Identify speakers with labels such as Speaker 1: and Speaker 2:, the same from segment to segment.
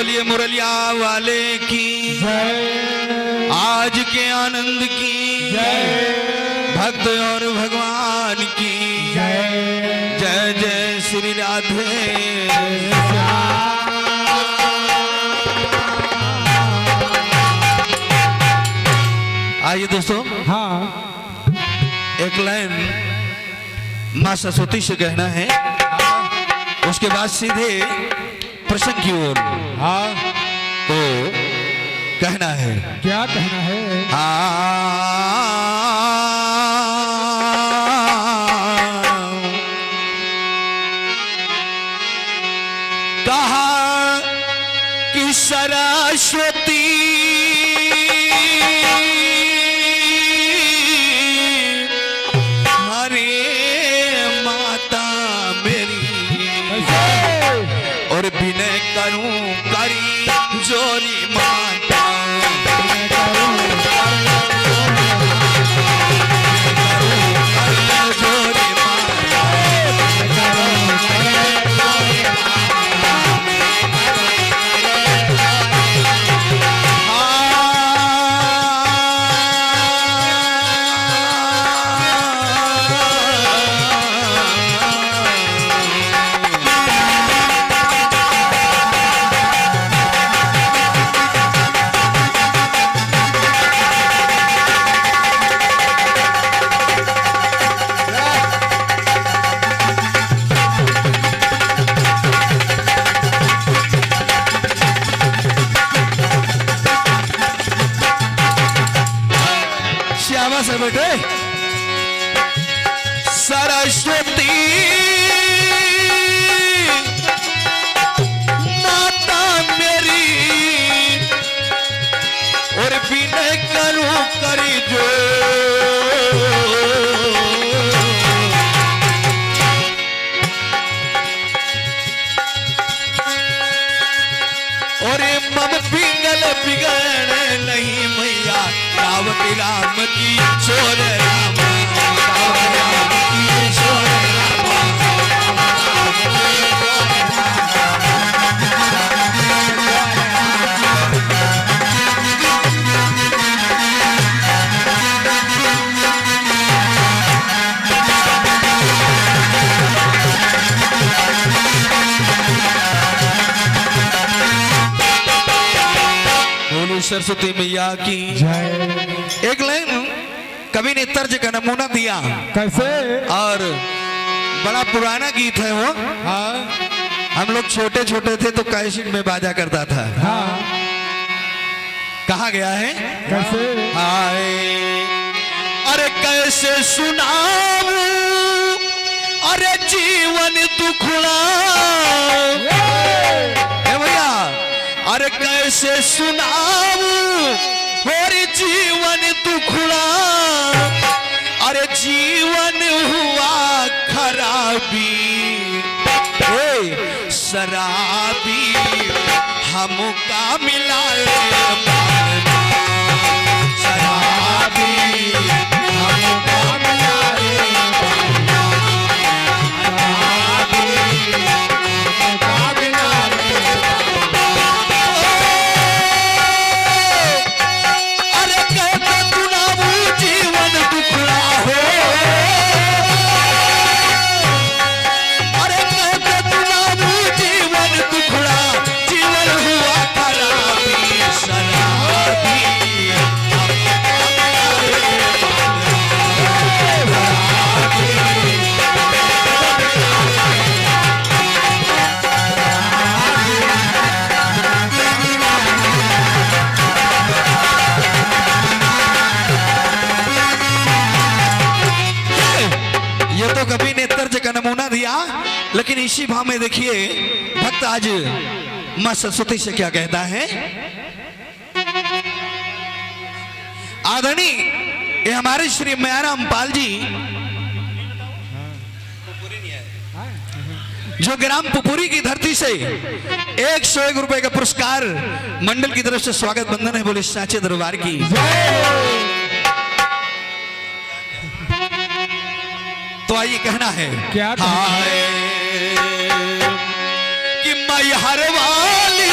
Speaker 1: बोलिए मुरलिया वाले की
Speaker 2: जय,
Speaker 1: आज के आनंद की
Speaker 2: जय,
Speaker 1: भक्त और भगवान की
Speaker 2: जय,
Speaker 1: जय जय श्री राधे। आइए दोस्तों,
Speaker 2: हाँ,
Speaker 1: एक लाइन माँ सरस्वती से कहना है, उसके बाद सीधे प्रसंग की ओर
Speaker 2: हाँ,
Speaker 1: तो कहना है।
Speaker 2: क्या कहना है?
Speaker 1: कहा कि सरस्वती हरे माता मेरी और विनय करूं करी जोरी माता से बेटे। सरस्वती माता मेरी और विनय करूं करी जो और मम पिंगल बिगड़ नहीं मैया रावती राम की छोर राम राम की छोर सरस्वती मैया की
Speaker 2: जय।
Speaker 1: एक लाइन कवि ने तर्ज का नमूना दिया।
Speaker 2: कैसे?
Speaker 1: और बड़ा पुराना गीत है वो।
Speaker 2: हाँ,
Speaker 1: हम लोग छोटे छोटे थे तो कैसेट में बाजा करता था।
Speaker 2: हाँ,
Speaker 1: कहा गया है
Speaker 2: कैसे?
Speaker 1: हाय अरे कैसे सुनाऊं अरे जीवन दुखड़ा भैया, अरे कैसे सुनाऊं और जीवन दुखड़ा, अरे जीवन हुआ खराबी शराबी हमका मिला शराबी हमका मिला लेकिन इसी भाव में देखिए भक्त आज मां सरस्वती से क्या कहता है। आदरणीय ये हमारे श्री म्याराम पाल जी जो ग्राम पुपुरी की धरती से 101 रुपए का पुरस्कार मंडल की तरफ से स्वागत बंधन है। बोले साचे दरबार की। तो आइए कहना है
Speaker 2: क्या
Speaker 1: हाय कि मैहर वाली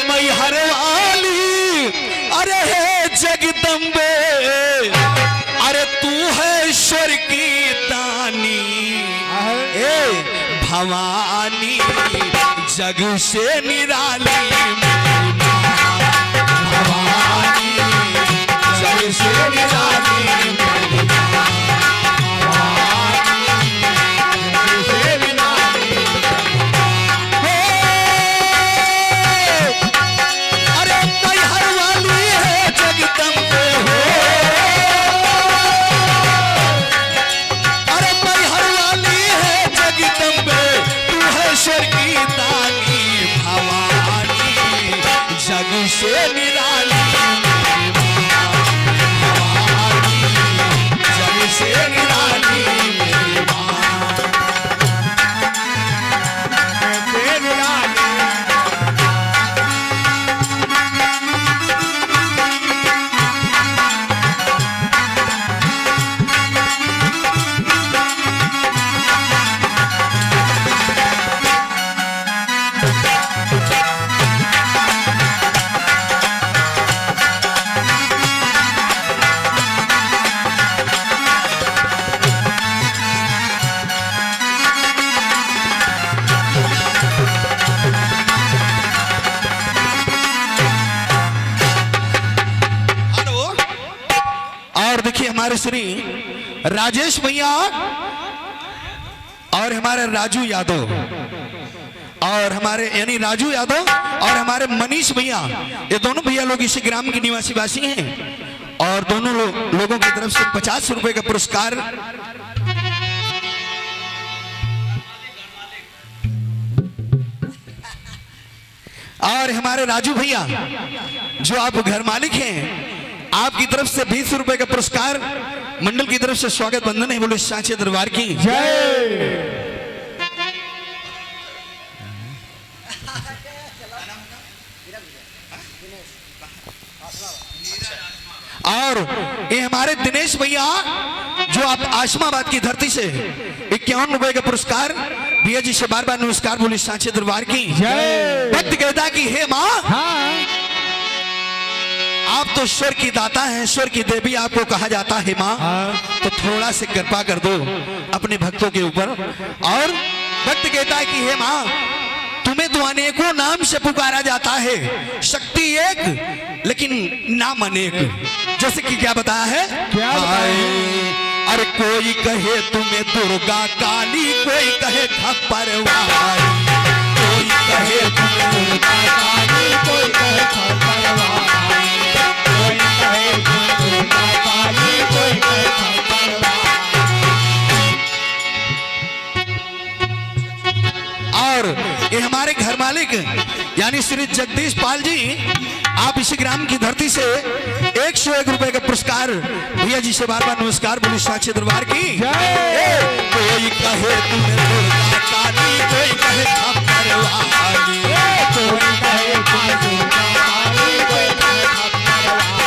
Speaker 1: मैहर वाली, अरे हे जगदम्बे, अरे तू है ईश्वर की दानी, ए भवानी जग से निराली, भवानी जग से निराली, से निराली, भवानी जग से निराली, मेरी माँ निराली। देखिए हमारे श्री राजेश भैया और हमारे राजू यादव, और हमारे यानी राजू यादव और हमारे मनीष भैया, ये दोनों भैया लोग इसी ग्राम के निवासी वासी हैं, और दोनों लोगों की तरफ से 50 रुपए का पुरस्कार और हमारे राजू भैया जो आप घर मालिक हैं, आपकी तरफ से 20 रुपए का पुरस्कार मंडल की तरफ से स्वागत बंधन है। बोले सांचे दरबार की जय। और ये हमारे दिनेश भैया जो आप आसमाबाद की धरती से 51 रुपए का पुरस्कार, भैया जी से बार बार नमस्कार। बोले सांचे दरबार की जय। भक्त कहता कि हे माँ, आप तो ईश्वर की दाता हैं, ईश्वर की देवी आपको कहा जाता है माँ, तो थोड़ा से कृपा कर दो अपने भक्तों के ऊपर। और भक्त कहता है कि हे माँ, तुम्हें तो अनेकों नाम से पुकारा जाता है, शक्ति एक लेकिन नाम अनेक। जैसे कि क्या बताया है, क्या अरे कोई कहे तुम्हें दुर्गा काली, कोई कहे खप्पर वाली, कोई कहे तुम्हें दुर्गा काली, कोई कहे खप्पर वाली, कोई कहे दुर्गा काली, कोई कहे खप्पर वाली। और ये हमारे घर मालिक यानी श्री जगदीश पाल जी, आप इसी ग्राम की धरती से 101 रुपए का पुरस्कार, भैया जी से बार बार नमस्कार। बोले सांचे दरबार की कोई कहे तुम्हें दुर्गा काली, कोई कहे खप्पर वाली, कोई कहे तुम्हें दुर्गा काली, कोई कहे खप्पर वाली,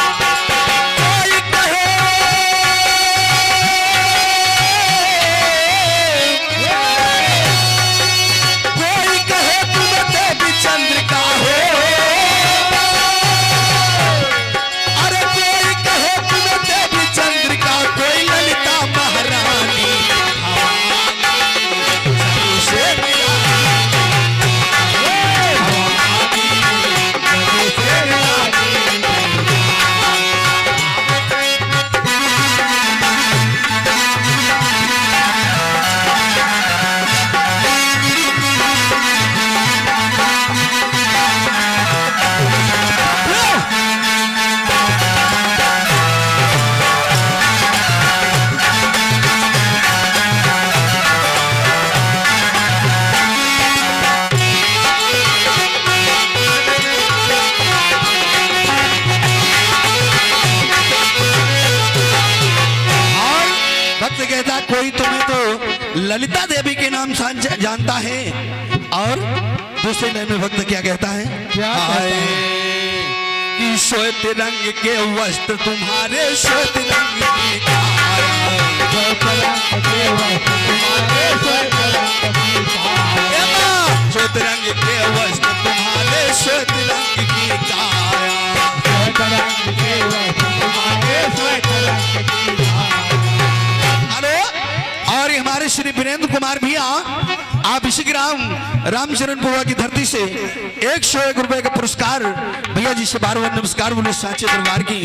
Speaker 1: कोई कहे तुम देवी चंद्रिका हो, कोई तुम्हें तो ललिता देवी के नाम जानता है। और दूसरे लाइन में भक्त क्या कहता है, क्या कि श्वेत रंग के वस्त्र तुम्हारे, श्वेत रंग की श्वेत रंग के वस्त्र तुम्हारे, श्वेत रंग वीरेंद्र कुमार भैया आप इसी ग्राम रामचरण पुरा की धरती से 101 रुपए का पुरस्कार भैया जी से बार बार नमस्कार बोले सांचे दरबार की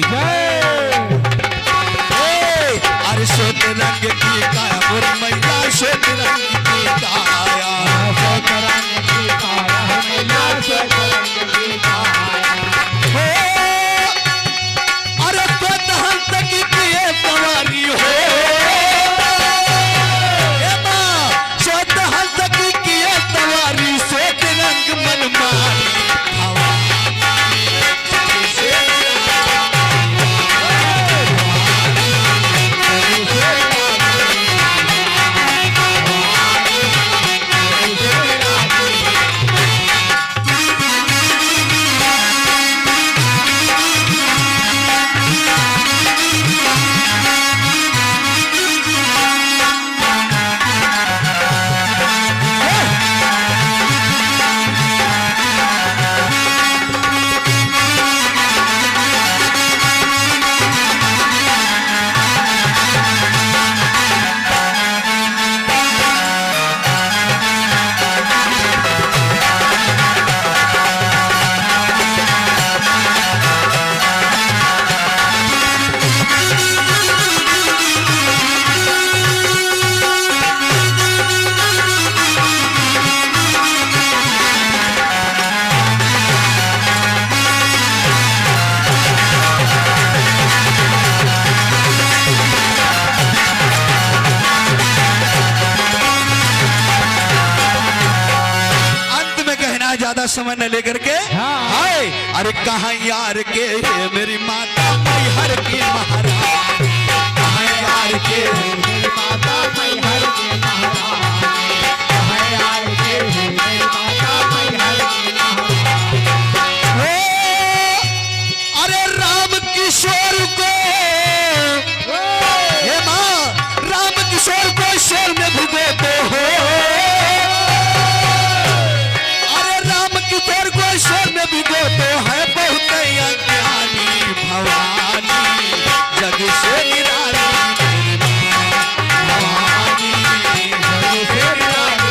Speaker 1: अरे श्वेत रंग की काया मोर मैया श्वेत रंग की काया अरे श्वेत हंस की प्रिय सवारी हो श्वेत हंस की सवारी श्वेत रंग मन मारी ज्यादा समय न लेकर के हाय अरे कहाँ यार के मेरी माता मैहर की महारानी कहाँ यार के मेरी माता मैहर की महारानी कहाँ यार के मेरी माता मैहर की महारानी अरे राम किशोर को हे माँ राम किशोर को शोर में भिगोते हो किशोर को ईश्वर में भिगोते हैं बहुत अज्ञानी भवानी जग से निराली भवानी जग से निराली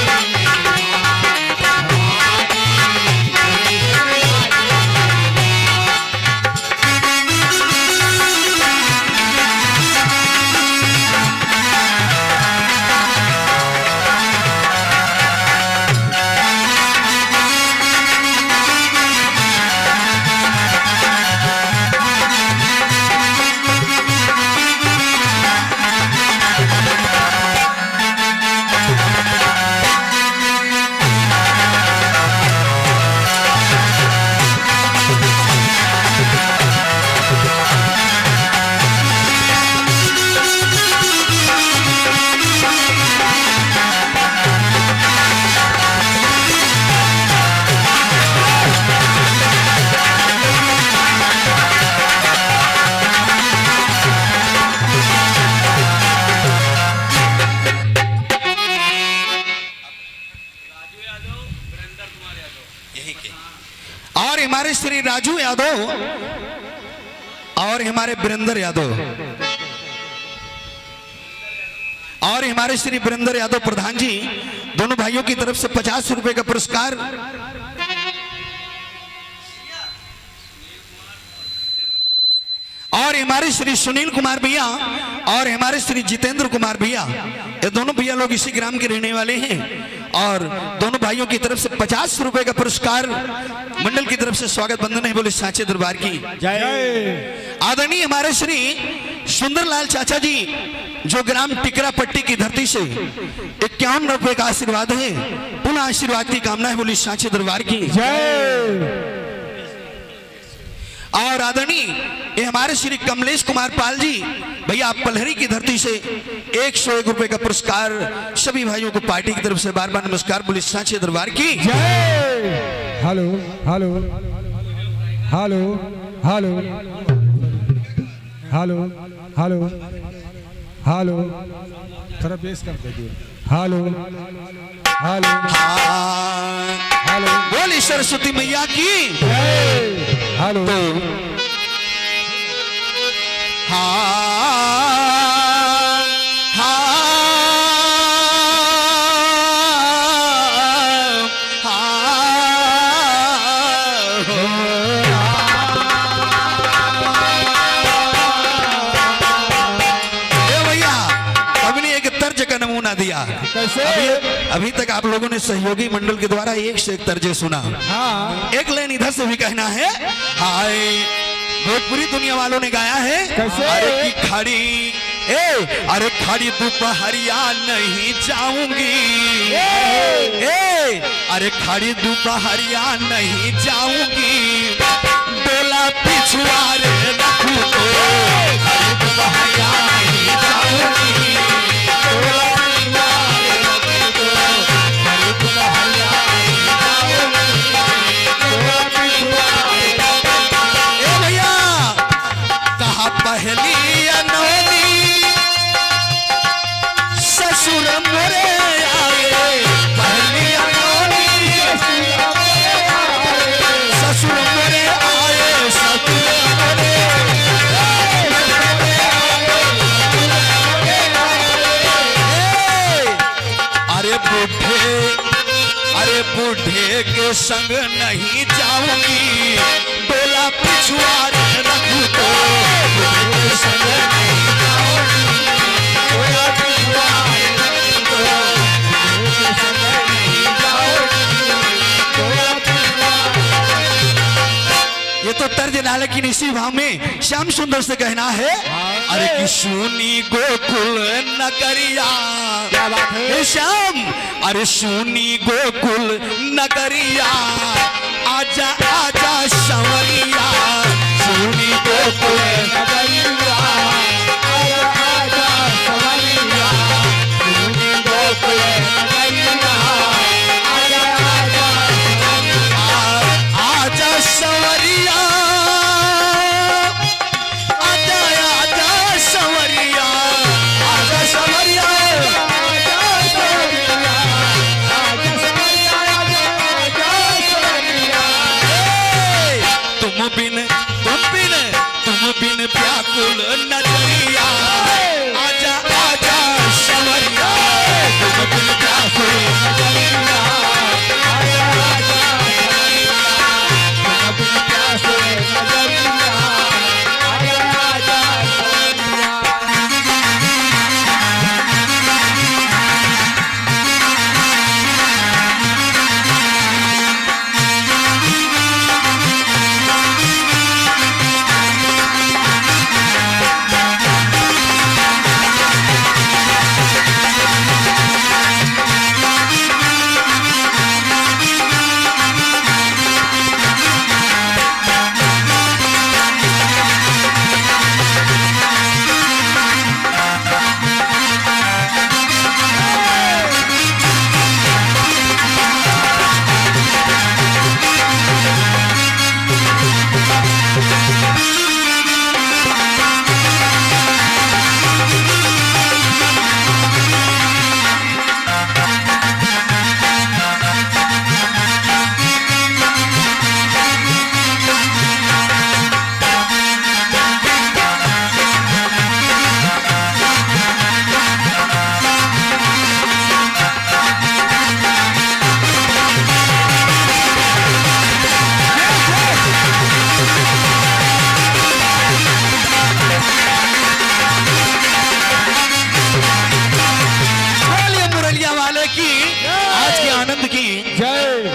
Speaker 1: और हमारे श्री राजू यादव और हमारे वीरेंद्र यादव और हमारे श्री वीरेंद्र यादव प्रधान जी दोनों भाइयों की तरफ से 50 रुपए का पुरस्कार और हमारे श्री सुनील कुमार भैया और हमारे श्री जितेंद्र कुमार भैया ये दोनों भैया लोग इसी ग्राम के रहने वाले हैं और दोनों भाइयों की तरफ से 50 रुपए का पुरस्कार मंडल की तरफ से स्वागत बंधन है बोले सांचे दरबार की
Speaker 2: जय।
Speaker 1: आदरणीय हमारे श्री सुंदरलाल चाचा जी जो ग्राम टिकरा पट्टी की धरती से 51 रुपए का आशीर्वाद है पुनः आशीर्वाद की कामना है बोली सांचे दरबार की
Speaker 2: जय।
Speaker 1: और आदरणीय ये हमारे श्री कमलेश कुमार पाल जी भैया आप पलहरी की धरती से 101 रुपए का पुरस्कार सभी भाइयों को पार्टी की तरफ से बार बार नमस्कार पुलिस सांचे दरबार की
Speaker 2: जय। Hello hello hello hello hello hello hello थोड़ा बेस कर दीजिए। हेलो हेलो
Speaker 1: हेलो बोली सरस्वती मैया की
Speaker 2: हेलो
Speaker 1: हाँ हाँ दिया।
Speaker 2: कैसे?
Speaker 1: अभी तक आप लोगों ने सहयोगी मंडल के द्वारा एक से एक तर्जे सुना।
Speaker 2: हाँ
Speaker 1: एक लाइन इधर से भी कहना है। हाय भोजपुरी दुनिया वालों ने गाया है।
Speaker 2: कैसे?
Speaker 1: अरे की खड़ी अरे खड़ी दोपहरिया नहीं जाऊंगी, अरे खड़ी दोपहरिया नहीं जाऊंगी, डोला पिछुआरे रखू तो खड़ी दोपहरिया नहीं जाऊंगी, डोला पिछुआरे रखू तो खड़ी दोपहरिया नहीं जाऊंगी, डोला पिछुआरे। ए भैया कहा पहली अनोनी ससुर मोरे आए, पहली अनोनी ससुर मोरे आए, ससुर मोरे अरे बूढ़े के संग नहीं जाऊंगी, डोला पिछुआरे रखू तो बूढ़े के संग नहीं जाऊंगी, डोला पिछुआरे रखू तो बूढ़े के संग नहीं जाऊंगी, डोला पिछुआरे। ये तो तर्ज डाल, लेकिन इसी भाव में श्याम सुंदर से कहना है। अरे कि सुनी गोकुल नगरिया,
Speaker 2: क्या बात है?
Speaker 1: हे श्याम, अरे सुनी गोकुल नगरिया, आजा आजा संवरिया, सुनी गोकुल नगरिया, आजा आजा संवरिया, सुनी गोकुल नगरिया, आजा आजा संवरिया, आजा संवरिया, आजा आजा संवरिया, आजा संवरिया, तुम बिन व्याकुल नजरिया, आजा आजा संवरिया, तुम बिन व्याकुल नजरिया, आजा आजा संवरिया, तुम बिन व्याकुल नजरिया, आजा आजा संवरिया।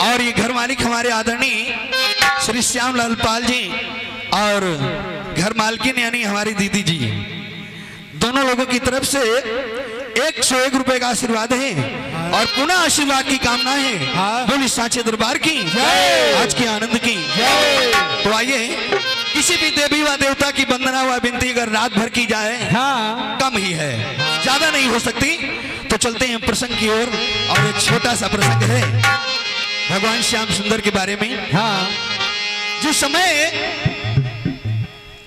Speaker 1: और ये घर मालिक हमारे आदरणीय श्री श्यामलाल पाल जी और घर मालकिन यानी हमारी दीदी जी, दोनों लोगों की तरफ से 101 रुपए का आशीर्वाद है और पुनः आशीर्वाद की कामना है। बोली साचे दरबार की आज के आनंद की। तो आइए किसी भी देवी व देवता की वंदना व विनती अगर रात भर की जाए कम ही है, ज्यादा नहीं हो सकती। तो चलते हैं प्रसंग की ओर और एक छोटा सा प्रसंग है भगवान श्याम सुंदर के बारे में। जिस समय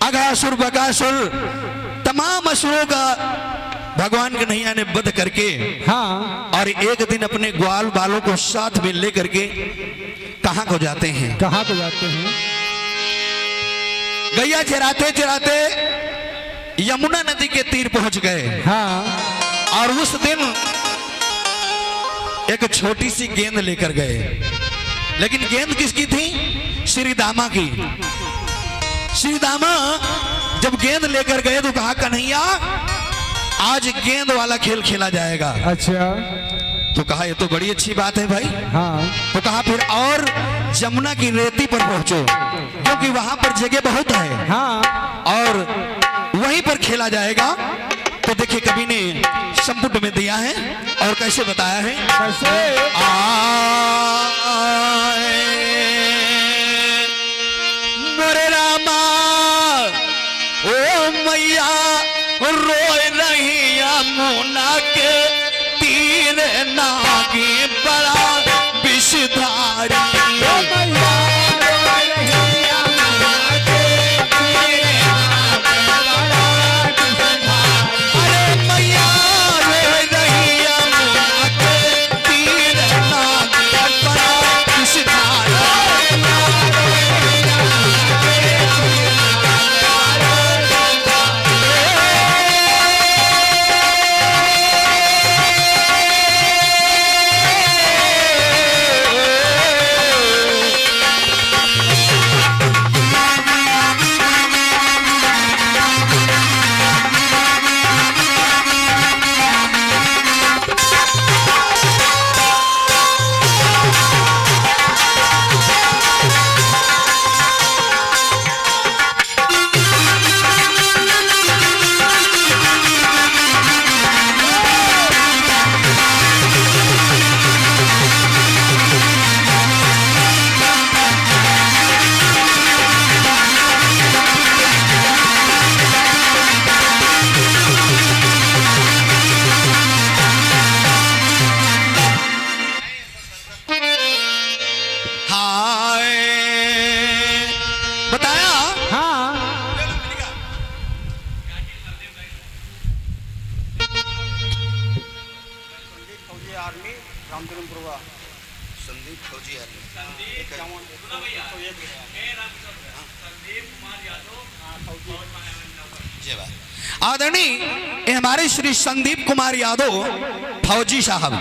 Speaker 1: अघासुर बकासुर तमाम असुरों का भगवान कन्हैया ने वध करके और एक दिन अपने ग्वाल बालों को साथ में लेकर के कहां को जाते हैं? गैया चराते चराते यमुना नदी के तीर पहुंच गए। और उस दिन एक छोटी सी गेंद लेकर गए, लेकिन गेंद किसकी थी? श्री दामा की। श्री दामा जब गेंद लेकर गए तो कहा, कन्हैया आज गेंद वाला खेल खेला जाएगा।
Speaker 2: अच्छा।
Speaker 1: तो कहा ये तो बड़ी अच्छी बात है भाई।
Speaker 2: हाँ।
Speaker 1: तो कहा फिर और जमुना की रेती पर पहुंचो, क्योंकि वहां पर जगह बहुत है।
Speaker 2: हाँ।
Speaker 1: और वहीं पर खेला जाएगा। तो देखिए कवि ने संपुट में दिया है और कैसे बताया है।
Speaker 2: कैसे?
Speaker 1: मोरे रामा ओ मैया रोए नहीं यमुना के तीर नागी बड़ा विषधारी। आदरणीय ये हमारे श्री संदीप कुमार यादव फौजी साहब,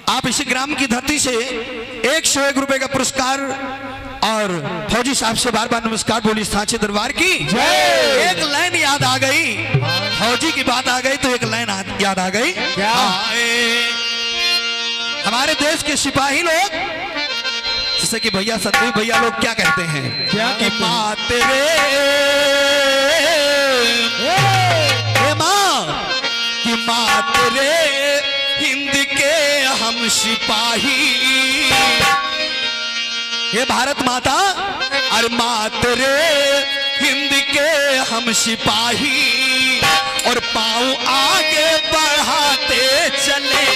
Speaker 1: आप इसी ग्राम की धरती से 101 रुपए का पुरस्कार और फौजी साहब से बार बार नमस्कार बोली सांचे दरबार की। एक लाइन याद आ गई, फौजी की बात आ गई तो एक लाइन याद आ गई।
Speaker 2: क्या?
Speaker 1: हमारे देश के सिपाही लोग, जैसे कि भैया संदीप भैया लोग क्या कहते हैं,
Speaker 2: क्या
Speaker 1: कि माँ तेरे कि माँ तेरे हिंद के हम सिपाही, ये भारत माता और माँ तेरे हिंद के हम सिपाही, और पाँव आगे बढ़ाते चले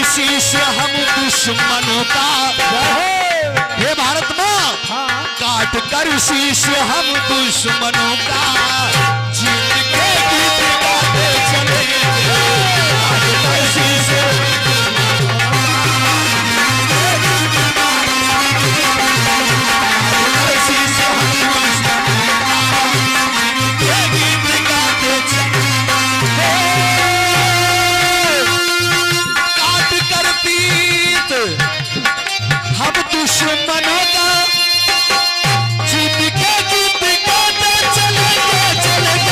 Speaker 1: शीश हम दुश्मनों का, हे भारत माँ काट कर शीश हम दुश्मनों का, जीत के गीत गाते चले काट कर शीश दुश्मनों का, जीत के गीत गाते चले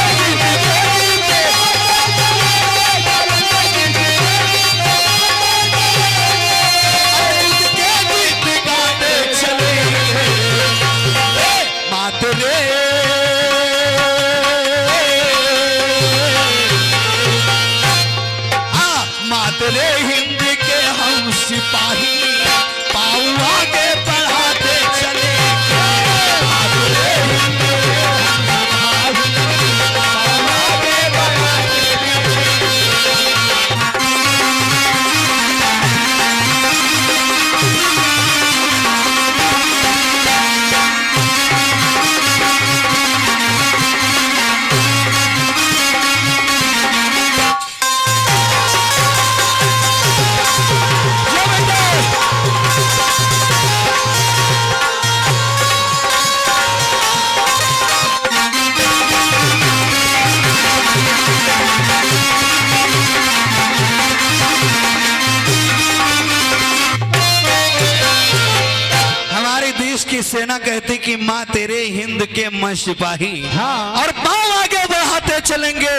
Speaker 1: सेना कहती कि माँ तेरे हिंद के मैं सिपाही,
Speaker 2: हाँ।
Speaker 1: और पांव आगे बढ़ाते चलेंगे,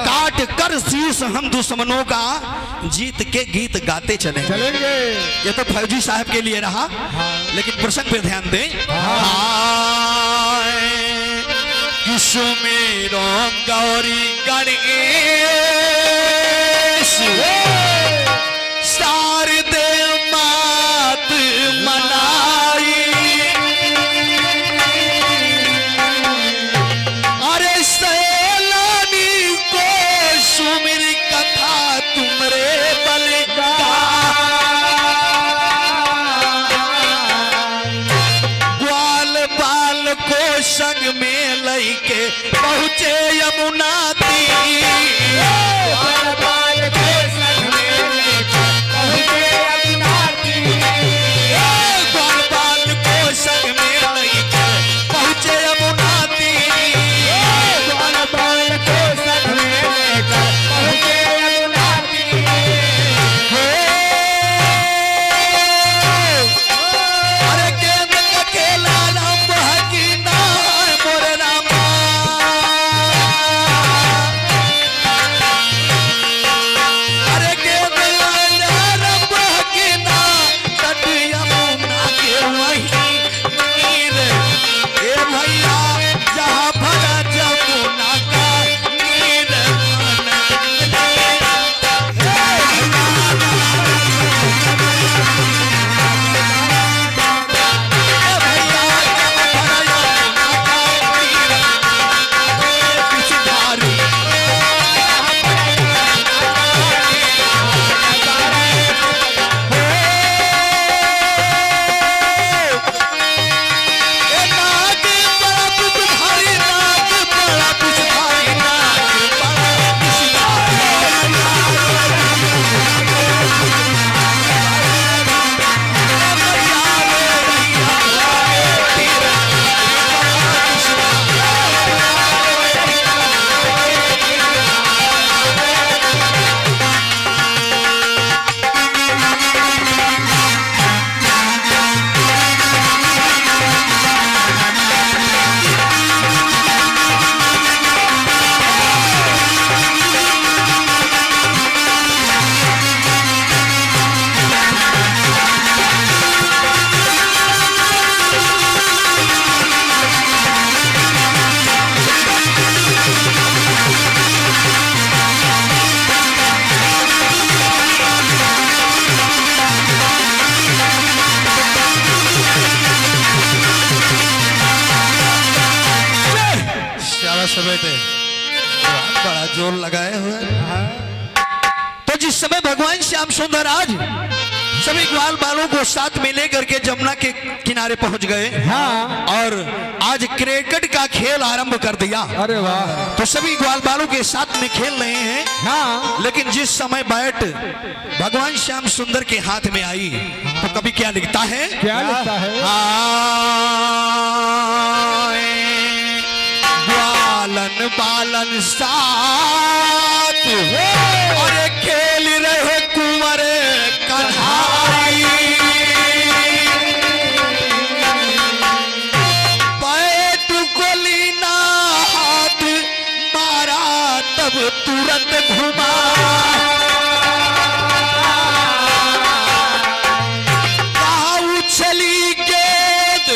Speaker 1: काट कर शीश हम दुश्मनों का, जीत के गीत गाते चलेंगे। ये तो फौजी साहब के लिए रहा, लेकिन प्रसंग पे ध्यान दें। किसुमेरो गौरी गणेश शारदे मात मनाई, अरे सैलानी को सुमिर कथा तुमरे बल ग्वाल बाल को संग में लैके पहुंचे यमुना तीर, ग्वाल बाल को संग में लैके पहुंचे यमुना तीर, ग्वाल बाल को संग में लैके पहुंचे यमुना तीर, ग्वाल बाल को संग में लैके पहुंचे यमुना तीर। अरे गेंद का खेला राम बहकी ना मोरे रामा, अरे गेंद राम बहकी ना तट यमुना के वहीं नीर, ए भैया जहाँ भरा जमुना का नीर बेटे बड़ा जोर लगाए हुए। तो जिस समय भगवान श्याम सुंदर आज सभी ग्वाल बालों को साथ में लेकर के जमुना के किनारे पहुंच गए, और आज क्रिकेट का खेल आरंभ कर दिया।
Speaker 2: अरे वाह।
Speaker 1: तो सभी ग्वाल बालों के साथ में खेल रहे हैं, लेकिन जिस समय बैट भगवान श्याम सुंदर के हाथ में आई तो कभी क्या लिखता है,
Speaker 2: क्या लिखता है?
Speaker 1: ग्वालन बालन साथ और खेल रहे कुंवर कन्हाई, बैट को लीना हाथ मारा तब तुरंत घुमा, कहा उछली गेंद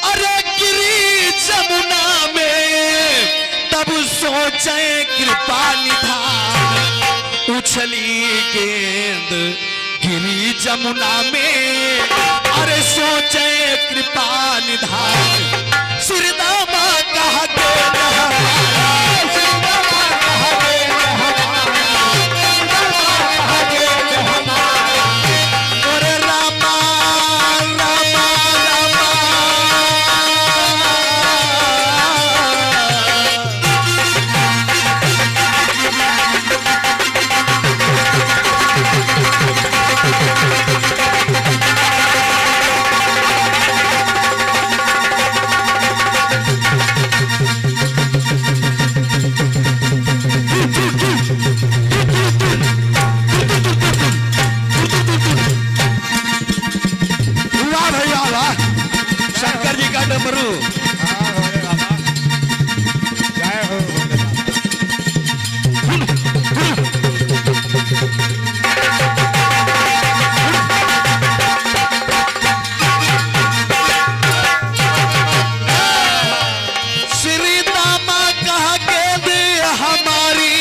Speaker 1: अरे गिरी जमुना में, तब सोचे कृपा निधान, उछली गेंद गिरी जमुना में, अरे सोचे कृपा निधान, सिरदामा कहा के डमरू।
Speaker 2: हाँ भोले बाबा, जय हो भोले बाबा।
Speaker 1: श्री दामा कहा गेंद हमारी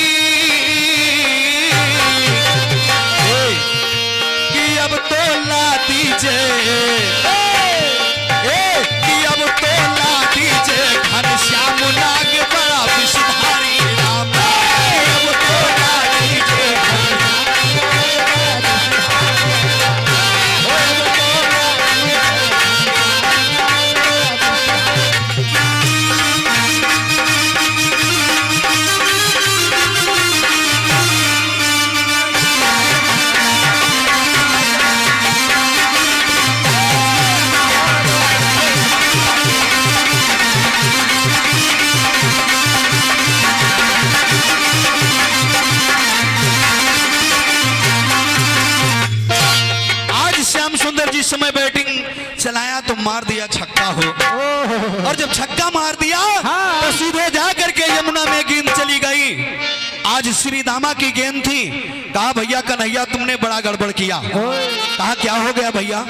Speaker 1: कि अब तो ला दीजिए, कि अब तो ला दीजिए घनश्याम नाग बड़ा विषधारी राम, कि अब तो ला दीजिए जिस समय बैटिंग चलाया तो मार दिया छक्का हो, और जब छक्का मार दिया तो सीधे जा करके यमुना में गेंद चली गई। आज श्री दामा की गेंद थी। कहा भैया कन्हैया तुमने बड़ा गड़बड़ किया। कहा क्या हो गया भैया?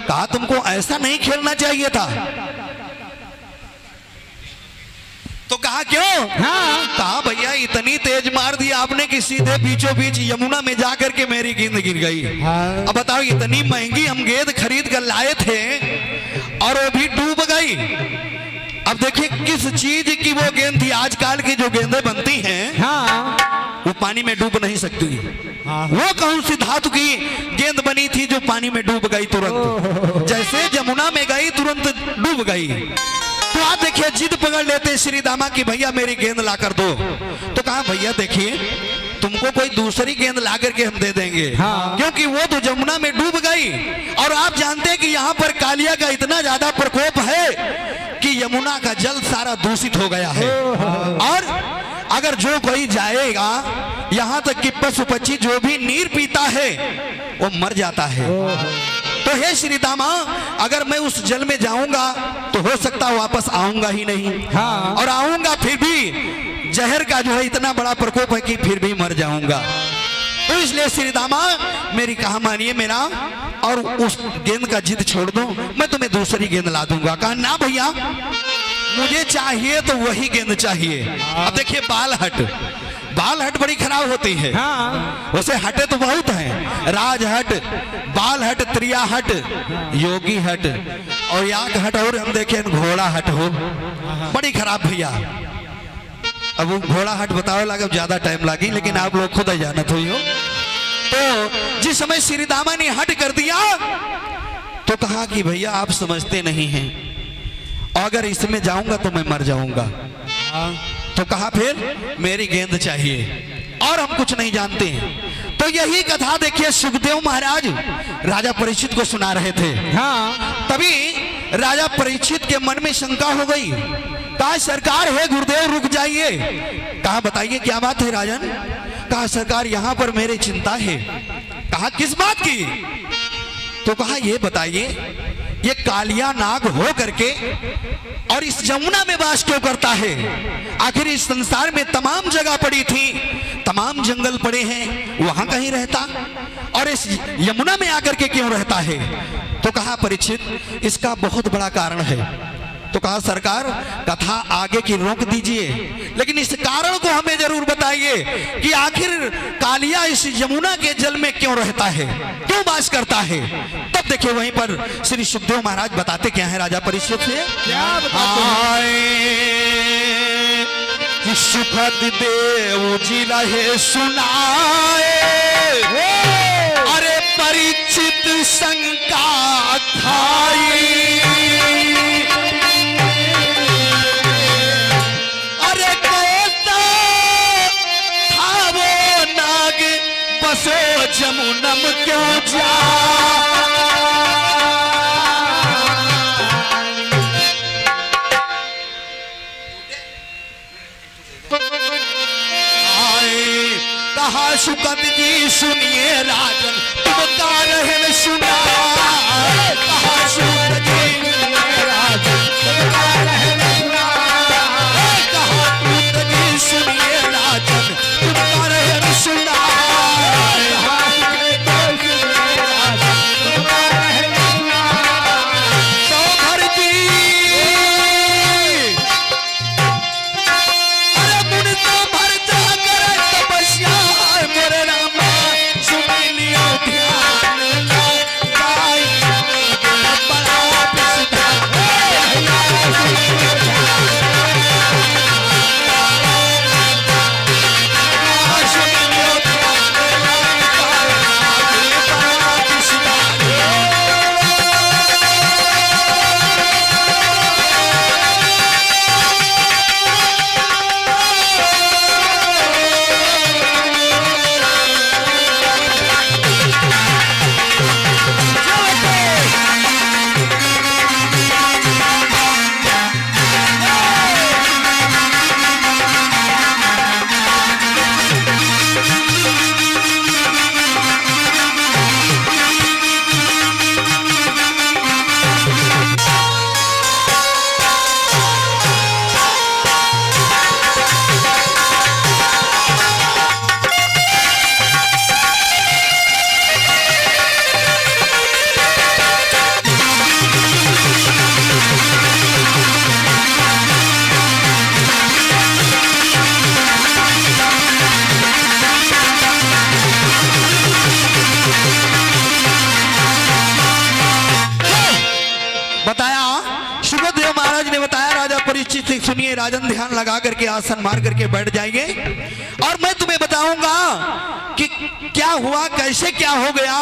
Speaker 1: कहा तुमको ऐसा नहीं खेलना चाहिए था। तो कहा क्यों? कहा भैया इतनी तेज मार दिया आपने कि सीधे बीचों बीच यमुना में जाकर के मेरी गेंद गिर गई। अब बताओ इतनी महंगी हम गेंद खरीद कर लाए थे और वो भी डूब गई। अब देखिए किस चीज की वो गेंद थी। आजकल की जो गेंदें बनती हैं वो पानी में डूब नहीं सकती। वो कौन सी धातु की गेंद बनी थी जो पानी में डूब गई तुरंत? जैसे यमुना में गई तुरंत डूब गई। तो आप देखिए जिद पकड़ लेते श्री दामा की भैया मेरी गेंद ला कर दो। तो कहा भैया देखिए तुमको कोई दूसरी गेंद ला करके हम दे देंगे, क्योंकि वो तो यमुना में डूब गई। और आप जानते हैं कि यहाँ पर कालिया का इतना ज्यादा प्रकोप है कि यमुना का जल सारा दूषित हो गया है। और अगर जो कोई जाएगा यहाँ तक कि पशु पक्षी जो भी नीर पीता है वो मर जाता है। तो हे श्री दामा अगर मैं उस जल में जाऊंगा तो हो सकता वापस आऊंगा ही नहीं, और आऊंगा फिर भी जहर का जो है इतना बड़ा प्रकोप है कि फिर भी मर जाऊंगा। तो इसलिए श्री दामा मेरी कहा मानिए मेरा और उस गेंद का जिद छोड़ दो, मैं तुम्हें दूसरी गेंद ला दूंगा। कहा ना भैया मुझे चाहिए तो वही गेंद चाहिए। अब देखिए बाल हट बड़ी खराब होती है। उसे हटे तो बहुत है, राज हट, बाल हट, त्रिया हट, योगी हट और याक हट, और हम देखें घोड़ा हट हो बड़ी खराब भैया। अब वो घोड़ा हट बताओ लगा ज्यादा टाइम लगी, लेकिन आप लोग खुद ही जानत हो। तो जिस समय श्री दामा ने हट कर दिया तो कहा कि भैया आप समझते नहीं हैं, अगर इसमें जाऊंगा तो मैं मर जाऊंगा। तो कहा फिर मेरी गेंद चाहिए और हम कुछ नहीं जानते हैं। तो यही कथा देखिए सुखदेव महाराज राजा परीक्षित को सुना रहे थे। तभी राजा परीक्षित के मन में शंका हो गई। कहा सरकार है गुरुदेव रुक जाइए। कहा बताइए क्या बात है राजन? कहा सरकार यहाँ पर मेरी चिंता है। कहा किस बात की? तो कहा ये बताइए ये कालिया नाग हो करके और इस यमुना में वास क्यों करता है? आखिर इस संसार में तमाम जगह पड़ी थी, तमाम जंगल पड़े हैं, वहां कहीं रहता, और इस यमुना में आकर के क्यों रहता है? तो कहा परीक्षित इसका बहुत बड़ा कारण है। तो कहा सरकार कथा आगे की रोक दीजिए, लेकिन इस कारण को हमें जरूर बताइए कि आखिर कालिया इस यमुना के जल में क्यों रहता है, क्यों वास करता है। तब देखिए वहीं पर श्री सुखदेव महाराज बताते क्या है राजा परीक्षित से।
Speaker 2: क्या बताते
Speaker 1: कि सुखद देव जी रहे सुनाए, अरे परीक्षित शंका खाई, अरे कैसा था वो नाग बसो जमुनम क्यों जा, कहा सुकद जी सुनिए राजन तुम का रहन सुना, कहा सुकद जी राजन निश्चित से सुनिए राजन, ध्यान लगा करके आसन मार करके बैठ जाएंगे और मैं तुम्हें बताऊंगा कि क्या हुआ, कैसे क्या हो गया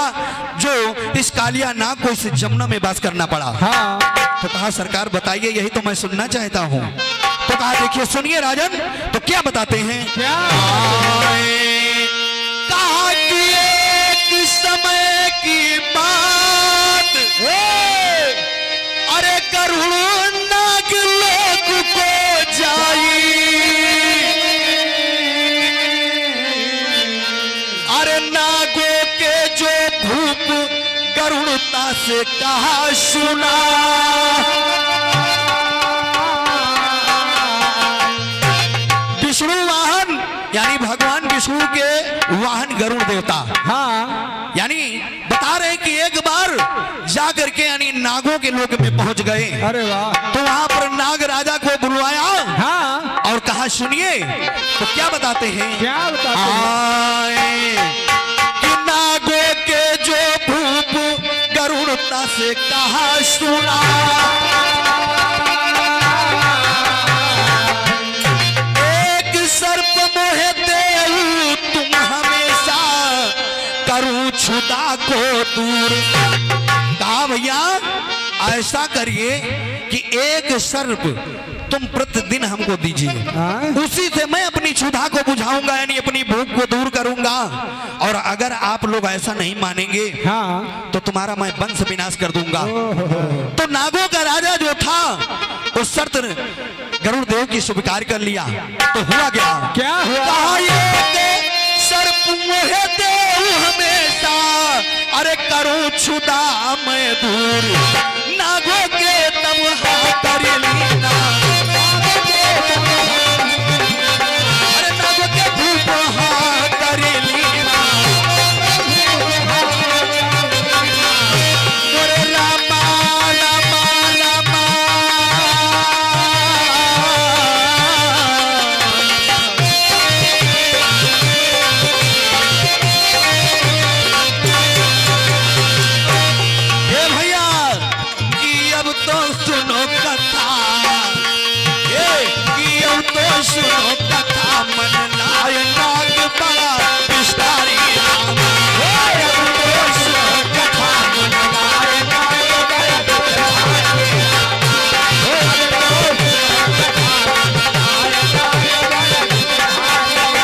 Speaker 1: जो इस कालिया नाग को इस जमुना में वास करना पड़ा।
Speaker 2: हाँ।
Speaker 1: तो कहा सरकार बताइए, यही तो मैं सुनना चाहता हूँ। तो कहा देखिए सुनिए राजन, तो क्या बताते हैं।
Speaker 2: क्या?
Speaker 1: कहा कि एक समय की बात, अरे करुण नाग लोक को जाई, अरे नागों के जो भूप करुणता से कहा सुना, विष्णु वाहन यानी भगवान विष्णु के वाहन गरुड़ देवता,
Speaker 2: हाँ।
Speaker 1: यानी बता रहे हैं कि एक बार जाकर के यानी नागों के लोक में पहुंच गए।
Speaker 2: अरे वाह।
Speaker 1: तो वहां पर नाग राजा को बुलवाया,
Speaker 2: हाँ।
Speaker 1: और कहा सुनिए, तो क्या बताते हैं।
Speaker 2: क्या बताते हैं?
Speaker 1: आए कि नागों के जो भूप गरुड़ता से कहा सुना, एक सर्प मोहे देऊ तुम हमेशा, करूं छुदा को दूर। कहा भैया ऐसा करिए कि एक सर्प तुम प्रतिदिन हमको दीजिए,
Speaker 2: हाँ।
Speaker 1: उसी से मैं अपनी क्षुधा को बुझाऊंगा, यानी अपनी भूख को दूर करूंगा। और अगर आप लोग ऐसा नहीं मानेंगे,
Speaker 2: हाँ।
Speaker 1: तो तुम्हारा मैं वंश विनाश कर दूंगा। तो नागों का राजा जो था वो शर्त गरुड़ देव की स्वीकार कर लिया। तो हुआ
Speaker 2: क्या हुआ?
Speaker 1: कहा ये सर्प मोहे देव हमेशा, अरे करूं छुदा मैं दूर, नागों के तब हाँ कर लीना, अरे नागों के भूप हाँ कर लीना, मोरे रामा रामा रामा। हे भैया कि अब तो सुनो कथा, कि अब तो सुनो कथा, मन नाय नाग बड़ा विस्तारी राम। अब तो सुनो कथा, मन नाय नाग बड़ा विस्तारी राम। अब तो सुनो कथा, मन नाय नाग बड़ा विस्तारी राम।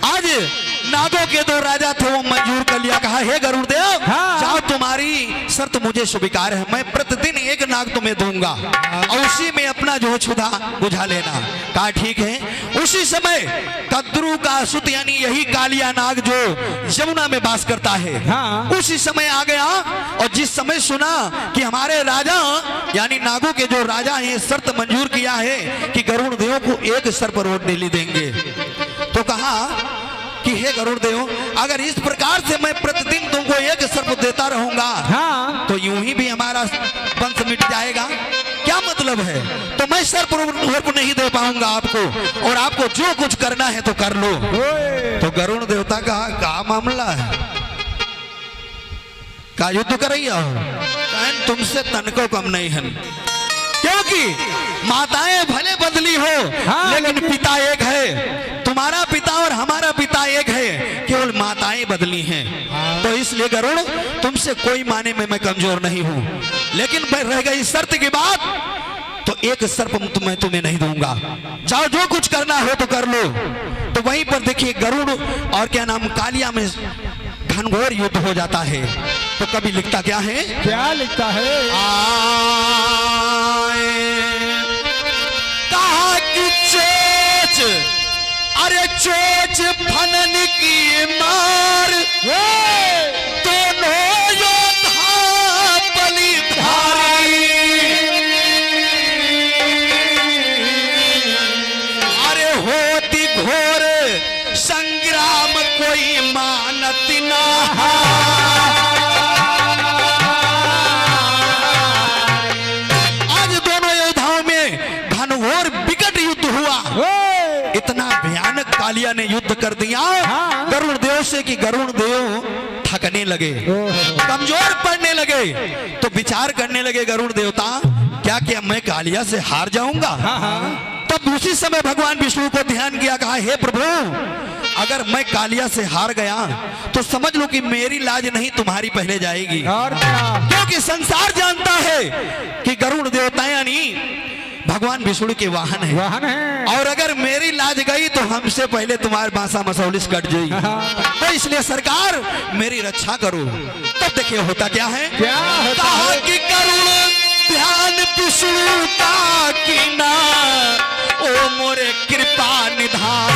Speaker 1: आज नागों के दो राजा थे, वो मंजूर कर लिया। कहा हे गरुड़ देव,
Speaker 2: हाँ।
Speaker 1: जाओ तुम्हारी शर्त मुझे स्वीकार है, मैं प्रतिदिन एक नाग तुम्हें दूंगा और उसी में अपना जो क्षुधा बुझा लेना। कहा ठीक है। उसी समय कद्रू का सुत यानी यही कालिया नाग जो यमुना में वास करता है,
Speaker 2: हाँ।
Speaker 1: उसी समय आ गया। और जिस समय सुना कि हमारे राजा यानी नागों के जो राजा हैं शर्त मंजूर किया है कि गरुड़ देव को एक सर्प रोड डेली देंगे, तो कहा कि हे गरुड़ देव, अगर इस प्रकार से मैं प्रतिदिन तुमको एक सर्प देता रहूंगा,
Speaker 2: हाँ।
Speaker 1: तो यूं ही भी हमारा वंश मिट जाएगा। क्या मतलब है? तो मैं सर्प नहीं दे पाऊंगा आपको, और आपको जो कुछ करना है तो कर लो। तो गरुड़ देवता कहा क्या मामला है, का युद्ध करैया हो? कहन तुमसे तनको कम नहीं है, क्योंकि माताएं भले बदली हो,
Speaker 2: हाँ,
Speaker 1: लेकिन पिता एक है। तुम्हारा पिता और हमारा पिता एक है, केवल माताएं बदली हैं। तो इसलिए गरुड़ तुमसे कोई माने में मैं कमजोर नहीं हूं, लेकिन रह गई शर्त की बात, तो एक सर्प मैं तुम्हें नहीं दूंगा। जाओ जो कुछ करना हो तो कर लो। तो वहीं पर देखिए गरुड़ और क्या नाम कालिया में घनघोर युद्ध हो जाता है। तो कभी लिखता क्या है,
Speaker 2: क्या लिखता है?
Speaker 1: कहा कि चोच, अरे चोच फनन की मार, दोनों योद्धा बलिधारी, अरे होती घोर संग्राम कोई मानत ना। कालिया ने युद्ध कर दिया
Speaker 2: हाँ।
Speaker 1: गरुड़ देव से कि गरुड़ देव थकने लगे, कमजोर पड़ने लगे। तो विचार करने लगे गरुड़ देवता, क्या मैं कालिया से हार जाऊंगा? तब उसी समय भगवान विष्णु को ध्यान किया, कहा हे प्रभु, अगर मैं कालिया से हार गया तो समझ लो कि मेरी लाज नहीं तुम्हारी पहले जाएगी।
Speaker 2: और क्या?
Speaker 1: क्योंकि संसार जानता है कि गरुड़ देवता यानी भगवान विष्णु के वाहन है,
Speaker 2: वाहन है।
Speaker 1: और अगर मेरी लाज गई तो हमसे पहले तुम्हारे बांसा मसौलिस कट जाएगी। तो इसलिए सरकार मेरी रक्षा करो। तब देखिए होता क्या है,
Speaker 2: क्या होता
Speaker 1: कहा
Speaker 2: है?
Speaker 1: कि करुण ध्यान विष्णु का कीना, ओ मोरे कृपा निधान।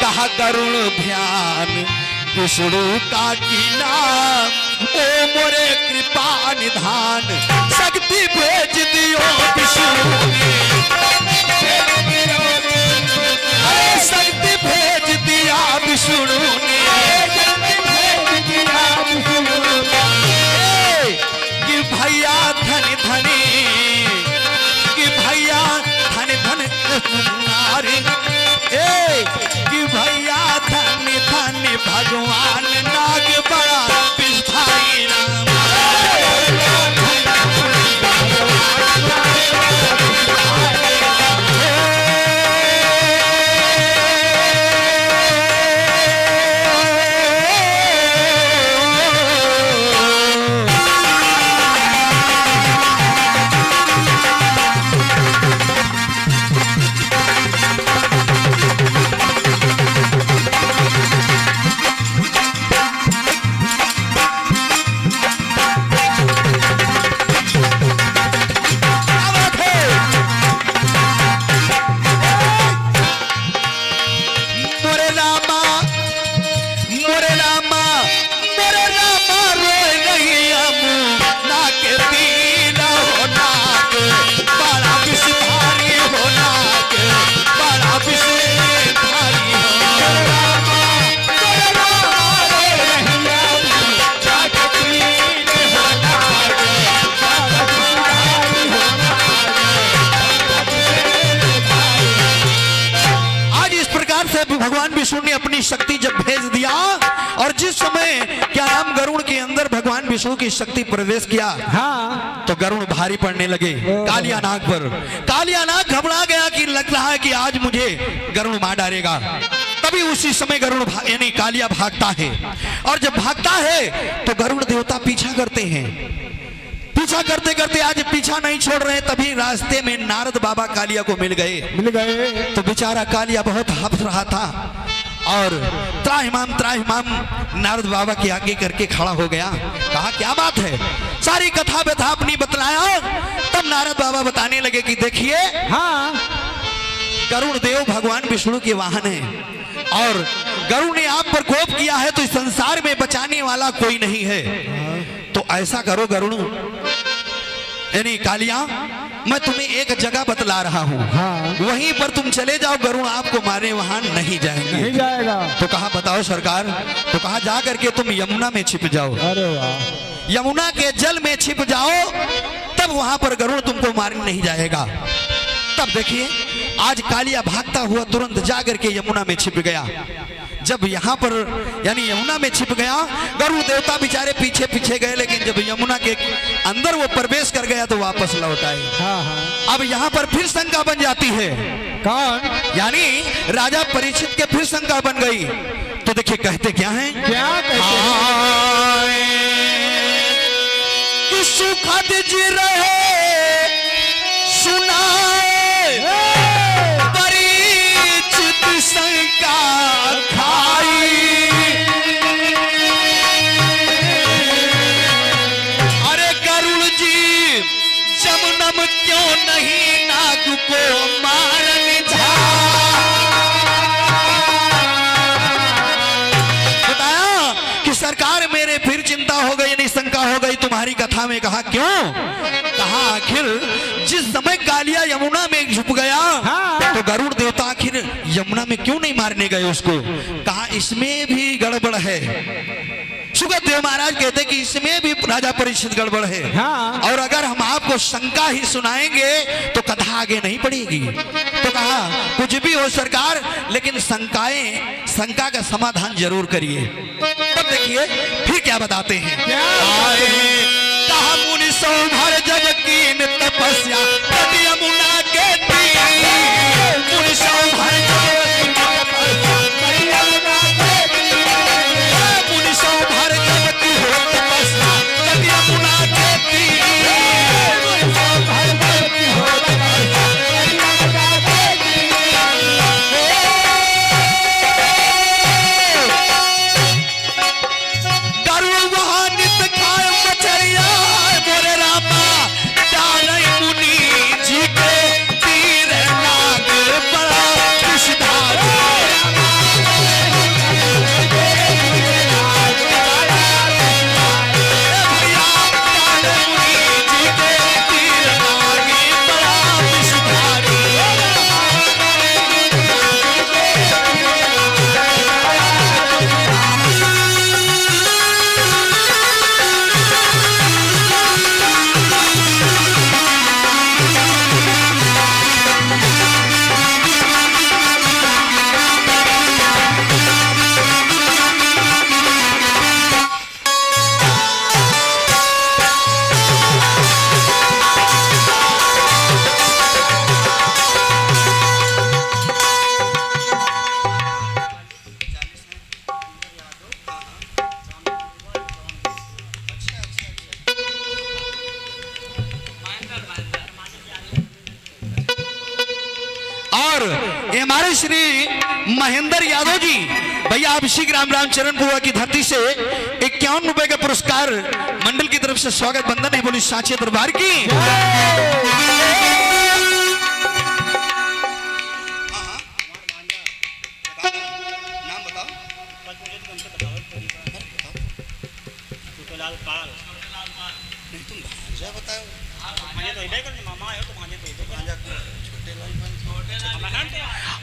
Speaker 1: कहा करुण ध्यान विष्णु का कीना, ओ मोरे कृपा निधान। शक्ति भेज दियो विष्णु ने, अरे शक्ति भेज दिया विष्णु ने, कि भैया धन धनी, कि भैया धन धन नारी, कि भैया धन धन भगवान नाग बड़ा विस्थाई राम। भगवान विष्णु ने अपनी शक्ति जब भेज दिया, और जिस समय क्या नाम गरुड़ के अंदर भगवान विष्णु की शक्ति प्रवेश किया,
Speaker 2: हाँ।
Speaker 1: तो गरुड़ भारी पड़ने लगे कालिया नाग पर। कालिया नाग घबरा गया कि लग रहा है कि आज मुझे गरुड़ मार डालेगा। तभी उसी समय गरुड़ यानी कालिया भागता है, और जब भागता है तो गरुड़ देवता पीछा करते हैं। पीछा करते करते आज पीछा नहीं छोड़ रहे, तभी रास्ते में नारद बाबा कालिया को मिल गए। तो बेचारा कालिया बहुत हंस रहा था, और त्राहिमाम नारद बाबा के आगे करके खड़ा हो गया। कहा क्या बात है, सारी कथा व्यथा अपनी बतलाया। तब नारद बाबा बताने लगे कि देखिए,
Speaker 2: हाँ।
Speaker 1: गरुड़ देव भगवान विष्णु के वाहन है, और गरुड़ ने आप पर कोप किया है तो इस संसार में बचाने वाला कोई नहीं है। तो ऐसा करो गरुड़ यानी कालिया, मैं तुम्हें एक जगह बतला रहा हूँ,
Speaker 2: हाँ।
Speaker 1: वहीं पर तुम चले जाओ, गरुड़ आपको मारने वहां नहीं जाएंगे।
Speaker 2: नहीं जाएगा।
Speaker 1: तो कहा बताओ सरकार? तो कहा जा करके तुम यमुना में छिप जाओ।
Speaker 2: अरे वाह।
Speaker 1: यमुना के जल में छिप जाओ, तब वहां पर गरुड़ तुमको मारने नहीं जाएगा। तब देखिए आज कालिया भागता हुआ तुरंत जा करके यमुना में छिप गया। जब यहाँ पर यानी यमुना में छिप गया, गरुड़ देवता बेचारे पीछे पीछे गए, लेकिन जब यमुना के अंदर वो प्रवेश कर गया तो वापस लौट आए।
Speaker 2: हाँ हाँ।
Speaker 1: अब यहाँ पर फिर शंका बन जाती है।
Speaker 2: कौन?
Speaker 1: यानी राजा परीक्षित के फिर शंका बन गई। तो देखिए कहते क्या हैं,
Speaker 2: क्या कहते हैं?
Speaker 1: कि सुखद जी रहे सुनाए, परीक्षित शंका खाई। अरे गरुड़ जी जमुनम क्यों नहीं नाग को मारन जा। बताया कि सरकार मेरे फिर चिंता हो गई, नहीं शंका हो गई तुम्हारी कथा में। कहा क्यों? कहा आखिर जिस समय कालिया यमुना में छुप गया,
Speaker 2: हाँ।
Speaker 1: तो गरुड़ देवता आखिर यमुना में क्यों नहीं मारने गए उसको? कहा इसमें भी गड़बड़ है। सुखदेव महाराज कहते कि इसमें भी राजा परीक्षित गड़बड़ है।
Speaker 2: हाँ।
Speaker 1: और अगर हम आपको शंका ही सुनाएंगे तो कथा आगे नहीं बढ़ेगी। तो कहा कुछ भी हो सरकार, लेकिन शंका का समाधान जरूर करिए। तब देखिए फिर क्या बताते हैं। कहा मुनि सौभर जब कीन तपस्या प्रति यमुना के तीर। मुनि सौभर जब कीन तपस्या प्रति यमुना के तीर। मुनि सौभर जब कीन तपस्या प्रति यमुना के तीर। मुनि सौभर जब कीन तपस्या प्रति यमुना के तीर। गरुड़ वहाँ नित खाए मछलियाँ मोरे रामा डालई मुनि जी के तीर नाग बड़ा विषधार। भैया डालई मुनि जी के तीर नाग बड़ा विषधारी। और ये हमारे श्री महेंद्र यादव जी भैया अभिषेक रामचरण बुआ की धरती से 51 रुपए का पुरस्कार मंडल की तरफ से स्वागत बंधन है। बोली सांचे दरबार की।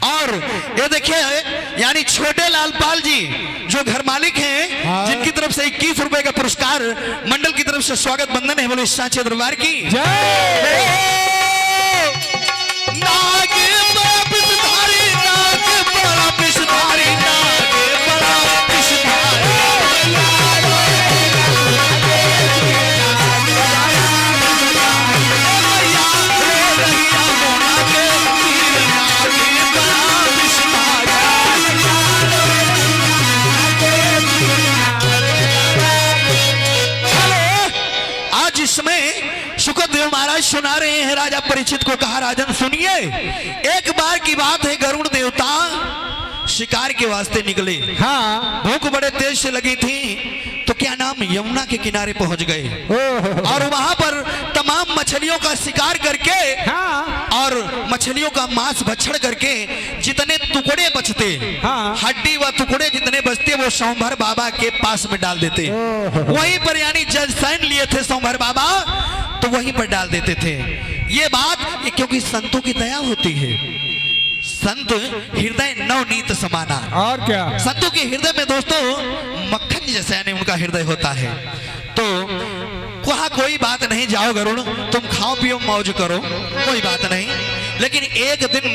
Speaker 1: और ये देखिए यानी छोटे लाल पाल जी जो घर मालिक हैं,
Speaker 2: हाँ।
Speaker 1: जिनकी तरफ से 21 रुपए का पुरस्कार मंडल की तरफ से स्वागत बंधन है। बोले सांचे दरबार की। नाग बड़ा विषधारी, नाग बड़ा विषधारी, नाग बड़ा विषधारी। इसमें सुखदेव महाराज सुना रहे हैं राजा परीक्षित को। कहा राजन सुनिए, एक बार की बात है, गरुड़ देवता शिकार के वास्ते निकले।
Speaker 2: हाँ।
Speaker 1: भूख बड़े तेज से लगी थी तो क्या नाम यमुना के किनारे पहुंच गए और वहां पर तमाम मछलियों का शिकार करके,
Speaker 2: हाँ।
Speaker 1: और मछलियों का मांस भक्षण करके जितने टुकड़े बचते,
Speaker 2: हाँ।
Speaker 1: हड्डी व टुकड़े जितने बचते वो सोमभर बाबा के पास में डाल देते। वहीं पर यानी जज सैन लिए थे सोमभर बाबा, तो वहीं पर डाल देते थे। ये बात क्योंकि संतों की दया होती है। संत हृदय नवनीत समाना।
Speaker 2: और क्या,
Speaker 1: संतों के हृदय में दोस्तों मक्खन जैसा यानी उनका हृदय होता है। तो वहां कोई बात नहीं, जाओ गरुड़ तुम खाओ पियो मौज करो, कोई बात नहीं। लेकिन एक दिन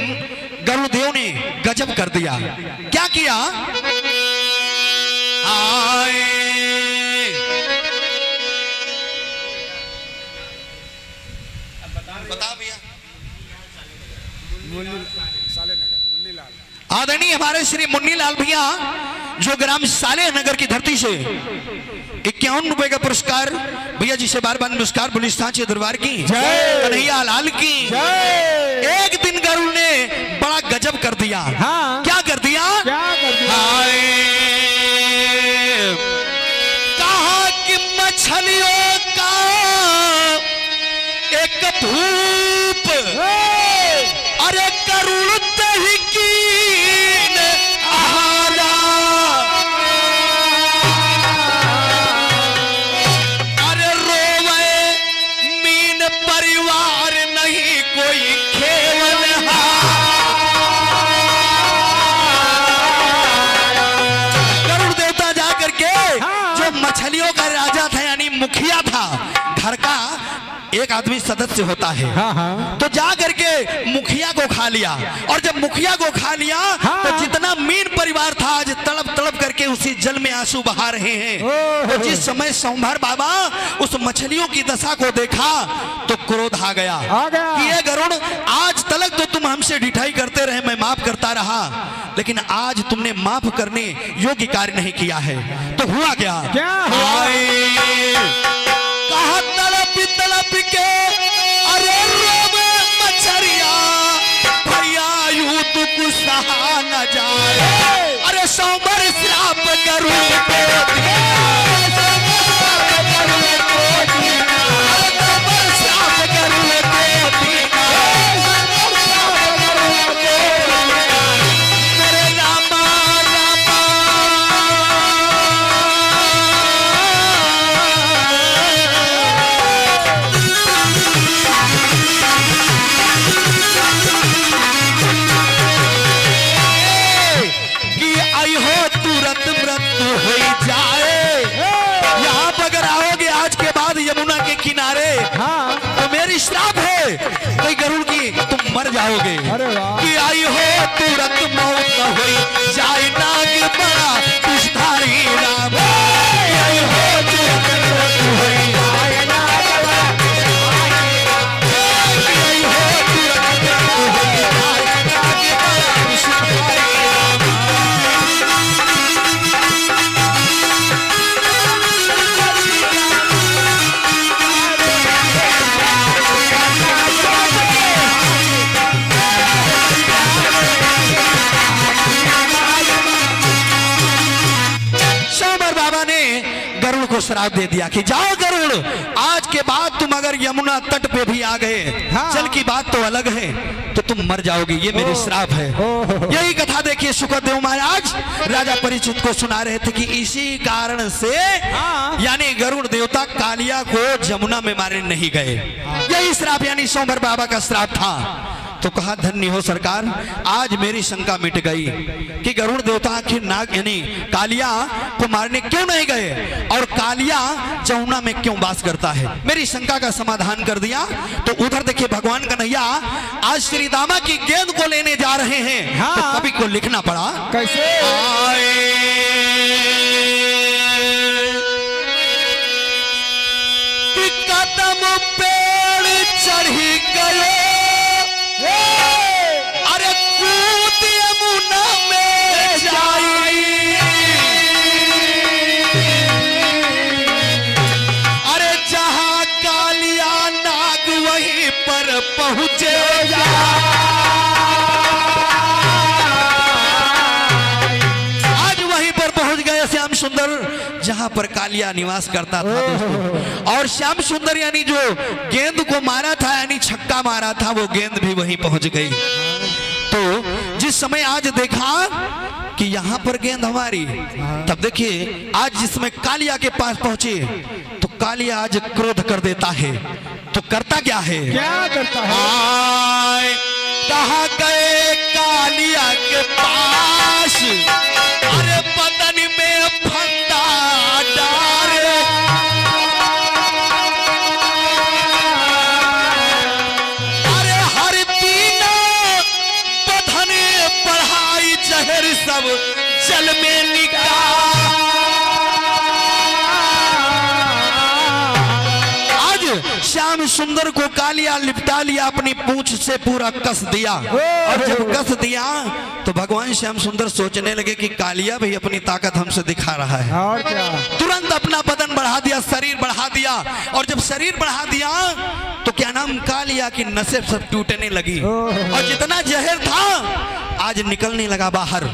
Speaker 1: गरुड़देव ने गजब कर दिया। क्या किया? आए बता भैया। आदरणीय हमारे श्री मुन्नीलाल भैया जो ग्राम सालेह नगर की धरती से 51 रुपए का पुरस्कार भैया जी से बार बार नमस्कार। पुलिस सांचे दरबार की
Speaker 2: जय।
Speaker 1: कन्हैया लाल की
Speaker 2: जय।
Speaker 1: एक दिन गरुड़ ने बड़ा गजब कर दिया।
Speaker 2: हाँ।
Speaker 1: क्या कर दिया?
Speaker 2: क्या कर दिया?
Speaker 1: कहा कि मछलियों का एक धूप, अरे गरुड़ दही कीन आला, अरे रोवे मीन परिवार नहीं कोई खेवल गरुड़ देवता जा करके जो घर का एक आदमी सदस्य होता है।
Speaker 2: हाँ हाँ।
Speaker 1: तो जा करके मुखिया को खा लिया, और जब मुखिया को खा लिया
Speaker 2: हाँ।
Speaker 1: तो जितना मीन परिवार था आज तड़प तड़प करके उसी जल में आंसू बहा रहे हैं। तो जिस समय सोमवार बाबा उस मछलियों की दशा को देखा तो क्रोध आ गया कि ये गरुड़, आज तलक तो तुम हमसे ढिठाई करते रहे, मैं माफ करता रहा, लेकिन आज तुमने माफ करने योग्य कार्य नहीं किया है। तो हुआ क्या? कहा तड़प के अरे रोवे मछरिया भैया यूं तो कुछ सहा न जाए। अरे सोमवार श्राप गरुड़ को दिया, श्राप गरुड़ को दिया, मेरे रामा रामा। तुरंत मृत्यु हो जाए। यहाँ पर अगर आओगे आज के बाद यमुना के किनारे,
Speaker 2: हाँ।
Speaker 1: तो मेरी श्राप है कोई गरुड़ की, तुम मर जाओगे। कि आई हो तुरंत मौत न हो जाए, नाग बड़ा तुषधारी राम। आई हो तुरंत मृत्यु हो जाए, नाग बड़ा तुषधारी राम। आई हो तुरंत मृत्यु हो जाए, नाग बड़ा तुषधारी राम। गरुड़ को श्राप दे दिया कि जाओ गरुड़, आज के बाद तुम अगर यमुना तट पे भी आ गए,
Speaker 2: हाँ।
Speaker 1: जल की बात तो अलग है, तो तुम मर जाओगे, ये मेरी श्राप है। यही कथा देखिए सुखदेव महाराज राजा परीक्षित को सुना रहे थे कि इसी कारण से
Speaker 2: हाँ।
Speaker 1: यानी गरुड़ देवता कालिया को जमुना में मारे नहीं गए। यही श्राप यानी सोमवार बाबा का श्राप था। तो कहा धन्य हो सरकार, आज मेरी शंका मिट गई कि गरुड़ देवता आखिर नाग यानी कालिया को मारने क्यों नहीं गए और कालिया जमुना में क्यों वास करता है। मेरी शंका का समाधान कर दिया। तो उधर देखिए भगवान कन्हैया आज श्री दामा की गेंद को लेने जा रहे हैं।
Speaker 2: हाँ।
Speaker 1: तो कवि को लिखना पड़ा
Speaker 2: कैसे?
Speaker 1: कि कदम पेड़ चढ़ी गए, अरे कूद यमुना में जाई, अरे जहां कालिया नाग वहीं पर पहुंचे। आज वहीं पर पहुंच गए श्याम सुंदर, जहां पर कालिया निवास करता था दोस्तों। और श्याम सुंदर यानी जो गेंद को मारा था यानी छक्का मारा था, वो गेंद भी वहीं पहुंच गई। तो जिस समय आज देखा कि यहाँ पर गेंद हमारी, तब देखिए आज जिसमें कालिया के पास पहुंचे तो कालिया आज क्रोध कर देता है। तो करता क्या है?
Speaker 2: क्या करता है?
Speaker 1: आए कहाँ गए कालिया के पास, अरे बदन में फंदा डाले, अरे हर तीना बदन बढ़ाई, जहर सब जल में निकाल। श्याम सुंदर को कालिया लिपटा लिया, अपनी पूंछ से पूरा कस दिया। और जब कस दिया तो भगवान श्याम सुंदर सोचने लगे कि कालिया भी अपनी ताकत हमसे दिखा रहा है।
Speaker 2: और क्या?
Speaker 1: तुरंत अपना बदन बढ़ा दिया, शरीर बढ़ा दिया। और जब शरीर बढ़ा दिया तो क्या नाम कालिया की नसें सब टूटने लगी और जितना जहर था आज निकलने लगा बाहर।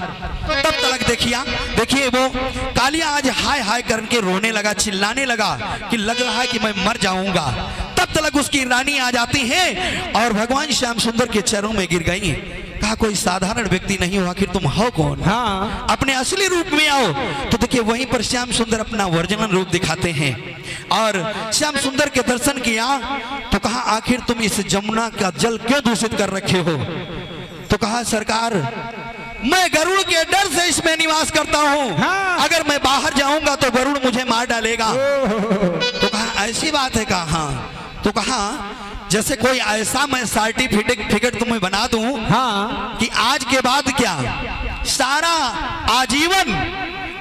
Speaker 1: तब तक देखिए वो कालिया आज हाय हाय करके रोने लगा, चिल्लाने लगा कि लग रहा है कि मैं मर जाऊंगा। तब तक उसकी रानी आ जाती है और भगवान श्याम सुंदर के चरणों में गिर गई। कहा कोई साधारण व्यक्ति नहीं हो, आखिर तुम हो कौन?
Speaker 2: हाँ।
Speaker 1: अपने असली रूप में आओ। तो देखिए वहीं पर श्याम सुंदर अपना वर्जनल रूप दिखाते हैं और श्याम सुंदर के दर्शन किया। तो कहा आखिर तुम इस जमुना का जल क्यों दूषित कर रखे हो? तो कहा सरकार मैं गरुड़ के डर से इसमें निवास करता हूँ।
Speaker 2: हाँ।
Speaker 1: अगर मैं बाहर जाऊंगा तो गरुड़ मुझे मार डालेगा। तो कहा ऐसी बात है कहा हाँ। तो कहा जैसे कोई ऐसा मैं सर्टिफिकेट तुम्हें बना दूं
Speaker 2: हाँ
Speaker 1: कि आज के बाद क्या सारा आजीवन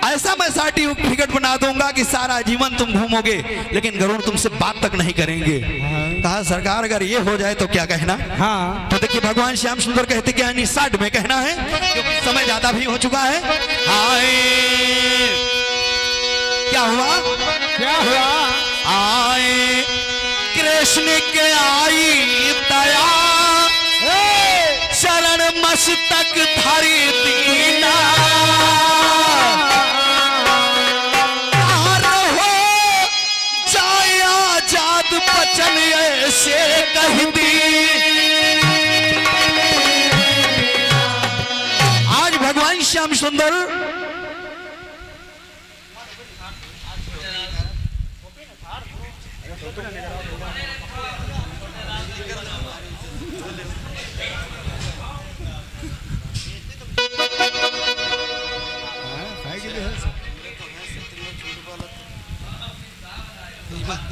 Speaker 1: ऐसा मैं सर्टिफिकेट बना दूंगा कि सारा जीवन तुम घूमोगे लेकिन गरुड़ तुमसे बात तक नहीं करेंगे। कहा सरकार अगर ये हो जाए तो क्या कहना।
Speaker 2: हाँ
Speaker 1: तो देखिए भगवान श्याम सुंदर कहते क्या निषाद में कहना है क्योंकि समय ज्यादा भी हो चुका है। आए क्या हुआ
Speaker 2: क्या हुआ
Speaker 1: आए कृष्ण के आई दया शरण मस्तक धरी दीना बचन ऐसे कह दी। आज भगवान श्याम सुंदर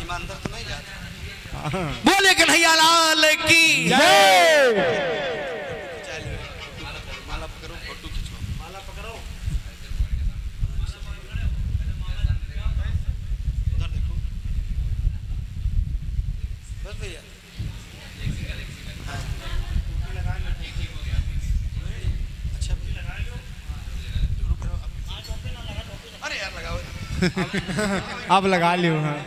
Speaker 1: ईमानदार तो नहीं जाता। बोले कन्हैया लाल की
Speaker 2: जय।
Speaker 1: माला पकड़ो फोटो खींचो माला पकड़ो उधर देखो बस भैया अच्छा अरे यार लगाओ
Speaker 2: अब लगा लियो। हाँ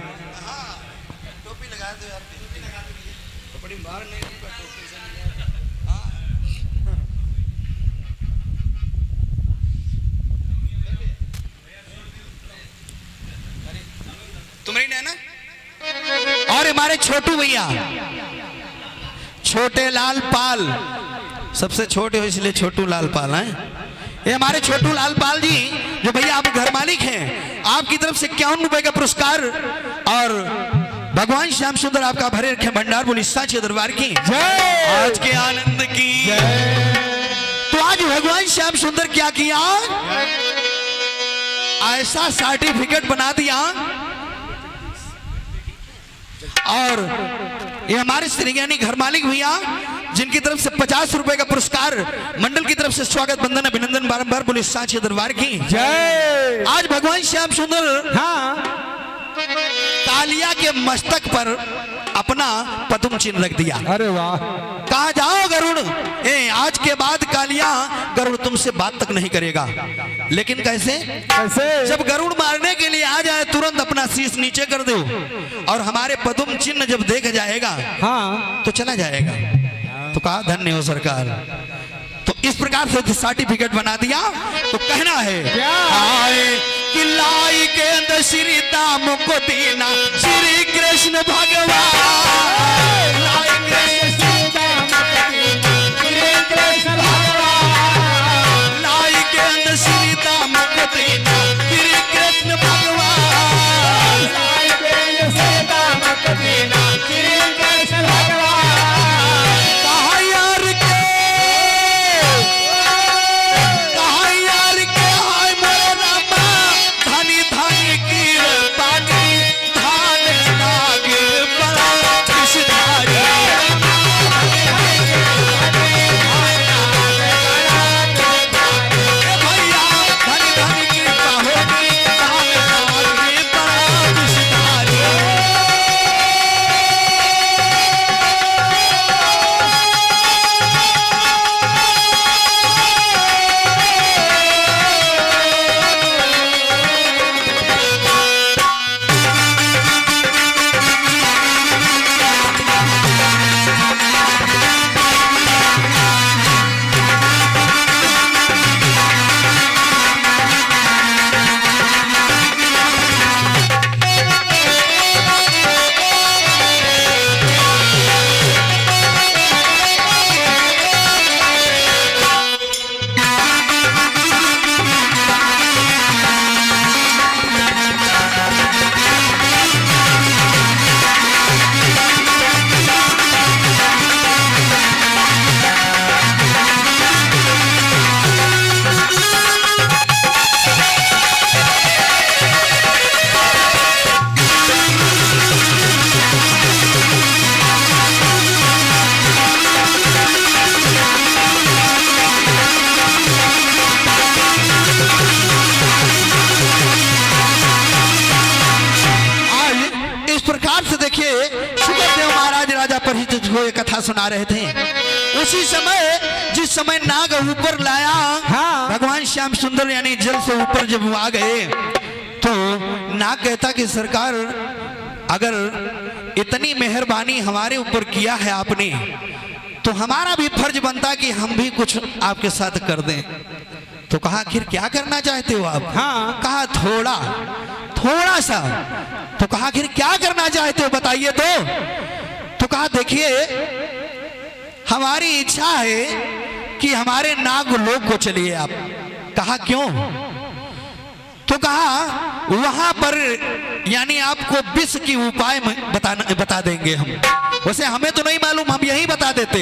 Speaker 1: टोपी लगा दो यार बड़ी बार नहीं टोपी से तुम्हारी ना और हमारे छोटू भैया छोटे लाल पाल सबसे छोटे हो इसलिए छोटू लाल पाल हैं। ये हमारे छोटू लाल पाल जी जो भैया आप घर मालिक हैं आपकी तरफ से 51 रुपए का पुरस्कार और भगवान श्याम सुंदर आपका भरे रखे भंडार बोली साचे दरबार की
Speaker 2: जय।
Speaker 1: आज के आनंद की तो आज भगवान श्याम सुंदर क्या किया ऐसा सर्टिफिकेट बना दिया और ये हमारे श्रीज्ञानी घर मालिक भैया जिनकी तरफ से 50 रुपए का पुरस्कार मंडल की तरफ से स्वागत बंदन अभिनंदन बारंबार बोले साचे दरबार की
Speaker 2: जय।
Speaker 1: आज भगवान श्याम सुंदर
Speaker 2: हाँ
Speaker 1: कालिया के मस्तक पर अपना पद्म चिन्ह रख दिया।
Speaker 2: अरे वाह
Speaker 1: कहा जाओ गरुड़ आज के बाद कालिया गरुड़ तुमसे बात तक नहीं करेगा। लेकिन कैसे
Speaker 2: कैसे
Speaker 1: जब गरुड़ मारने के लिए आ जाए तुरंत अपना शीश नीचे कर दो और हमारे पद्म चिन्ह जब देख जाएगा
Speaker 2: हाँ
Speaker 1: तो चला जाएगा। तो कहा धन्य हो सरकार। तो इस प्रकार से सर्टिफिकेट बना दिया। तो कहना है
Speaker 2: क्या?
Speaker 1: आए कि लाई के श्री दाम को दीना श्री कृष्ण भगवान लाई लाई के श्री दाम को दीना श्री कृष्ण कहा यार के हाय मोरे रामा धनी धनी की पानी धान ना प्रकार से देखिए सुखदेव महाराज राजा परीक्षित को ये कथा सुना रहे थे। उसी समय जिस समय नाग ऊपर लाया,
Speaker 2: हाँ।
Speaker 1: भगवान श्याम सुंदर यानी जल से ऊपर जब वो आ गए तो नाग कहता कि सरकार अगर इतनी मेहरबानी हमारे ऊपर किया है आपने तो हमारा भी फर्ज बनता कि हम भी कुछ आपके साथ कर दें। तो कहा आखिर क्या करना चाहते हो आप?
Speaker 2: हाँ।
Speaker 1: कहा थोड़ा थोड़ा सा। तो कहा आखिर क्या करना चाहते हो बताइए तो कहा देखिए हमारी इच्छा है कि हमारे नाग लोक को चलिए आप। कहा क्यों? तो कहा वहां पर यानी आपको विष की उपाय बता देंगे हम। वैसे हमें तो नहीं मालूम, हम यही बता देते।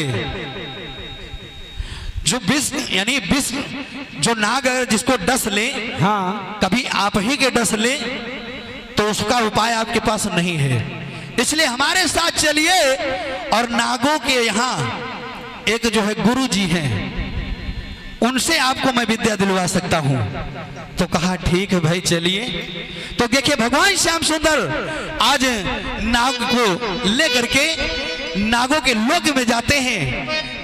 Speaker 1: जो विष यानी विष जो नाग जिसको डस ले,
Speaker 2: हाँ।
Speaker 1: कभी आप ही के डस ले तो उसका उपाय आपके पास नहीं है, इसलिए हमारे साथ चलिए और नागों के यहाँ एक जो है गुरु जी हैं उनसे आपको मैं विद्या दिलवा सकता हूं। तो कहा ठीक है भाई चलिए। तो देखिए भगवान श्याम सुंदर आज नाग को लेकर के नागों के लोक में जाते हैं।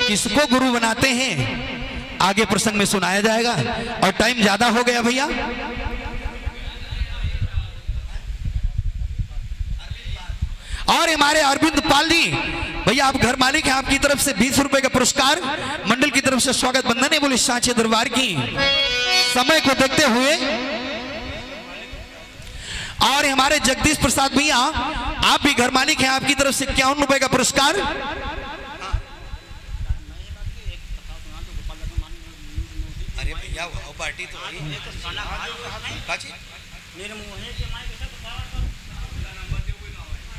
Speaker 1: किसको गुरु बनाते हैं आगे प्रसंग में सुनाया जाएगा और टाइम ज्यादा हो गया भैया। और हमारे अरविंद पाल जी भैया आप घर मालिक हैं, आपकी तरफ से 20 रुपए का पुरस्कार, मंडल की तरफ से स्वागत बंधन है। बोले सांचे दरबार की। समय को देखते हुए और हमारे जगदीश प्रसाद भैया आप भी घर मालिक हैं, आपकी तरफ से 51 रुपए का पुरस्कार। अरे भैया पार्टी तो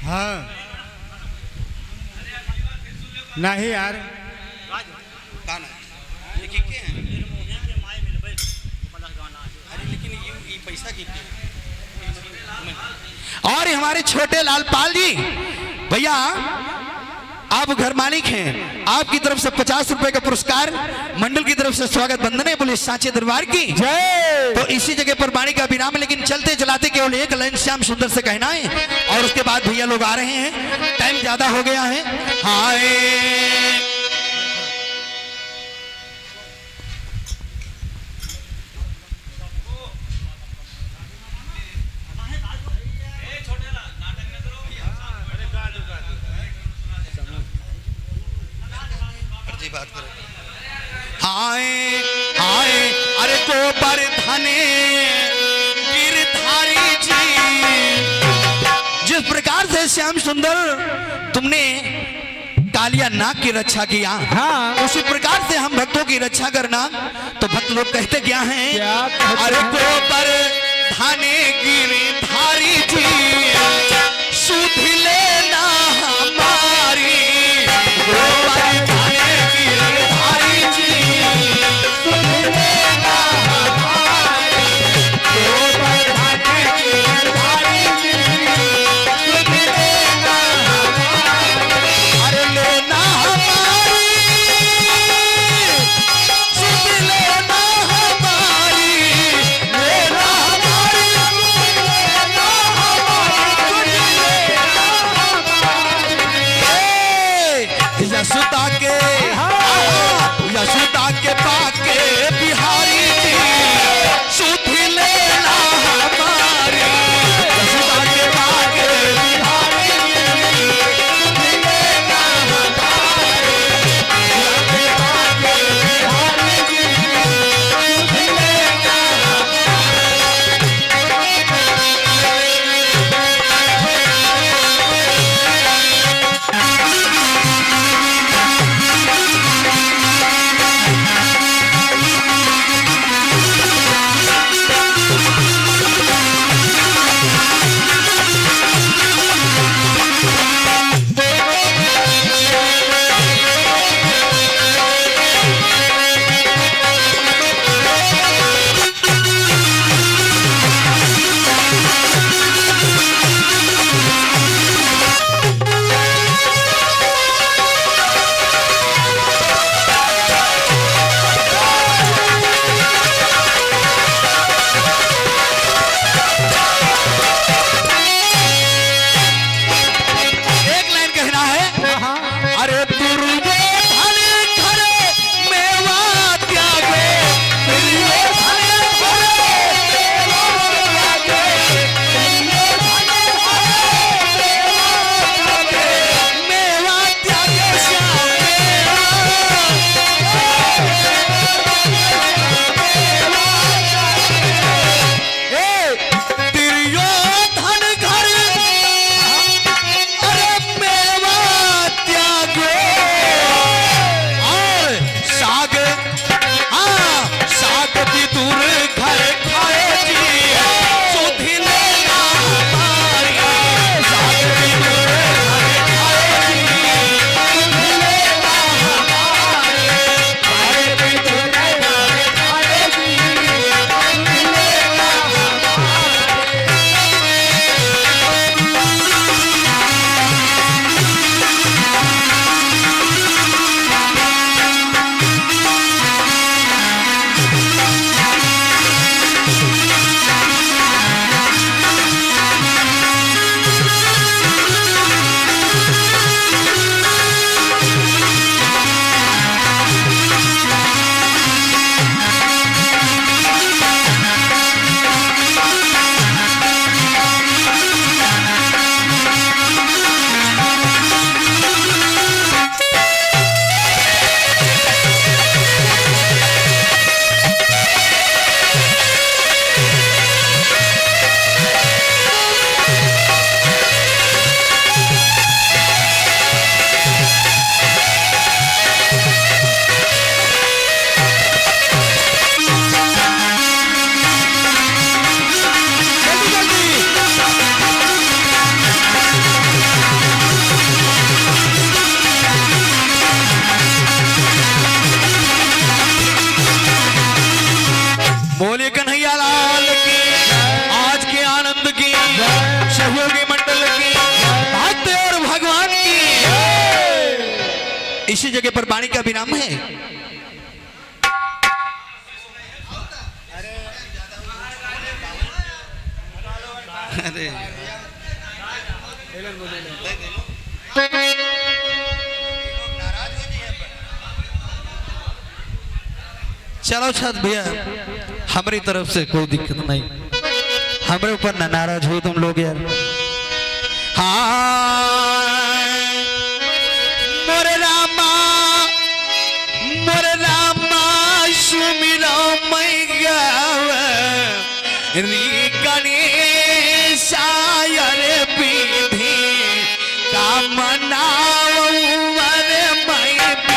Speaker 2: हाँ। नहीं यार
Speaker 1: पैसा और हमारे छोटे लाल पाल जी भैया आप घर मालिक हैं, आपकी तरफ से 50 रुपए का पुरस्कार, मंडल की तरफ से स्वागत बंधन है। बोले सांचे दरबार की
Speaker 2: जय।
Speaker 1: तो इसी जगह पर वाणी का विराम है, लेकिन चलते चलाते केवल एक लाइन श्याम सुंदर से कहना है और उसके बाद भैया लोग आ रहे हैं, टाइम ज्यादा हो गया है। हाय बात करें। हाय हाय अरे गोबर धने गिरधारी जी, जिस प्रकार से श्याम सुंदर तुमने कालिया नाग की रक्षा किया,
Speaker 2: हाँ।
Speaker 1: उसी प्रकार से हम भक्तों की रक्षा करना। तो भक्त लोग कहते क्या हैं?
Speaker 2: क्या
Speaker 1: अरे गोबर धने गिरधारी जी सुध लेना हमारी, गोबर धने गिरधारी जी सुध लेना हमारी, गोबर धने गिरधारी जी सुध लेना हमारी, अरे लेना हमारी सुध लेना हमारी, लेना हमारी सुध लेना हमारी, सुध लेना इसी जगह पर पानी का विराम है। अरे चलो छत भैया, हमारी तरफ से कोई दिक्कत नहीं, हमारे ऊपर ना नाराज हो तुम लोग यार। हाँ मोरे रामा सुमिरो मैं गावे री गणेश आया रे पीर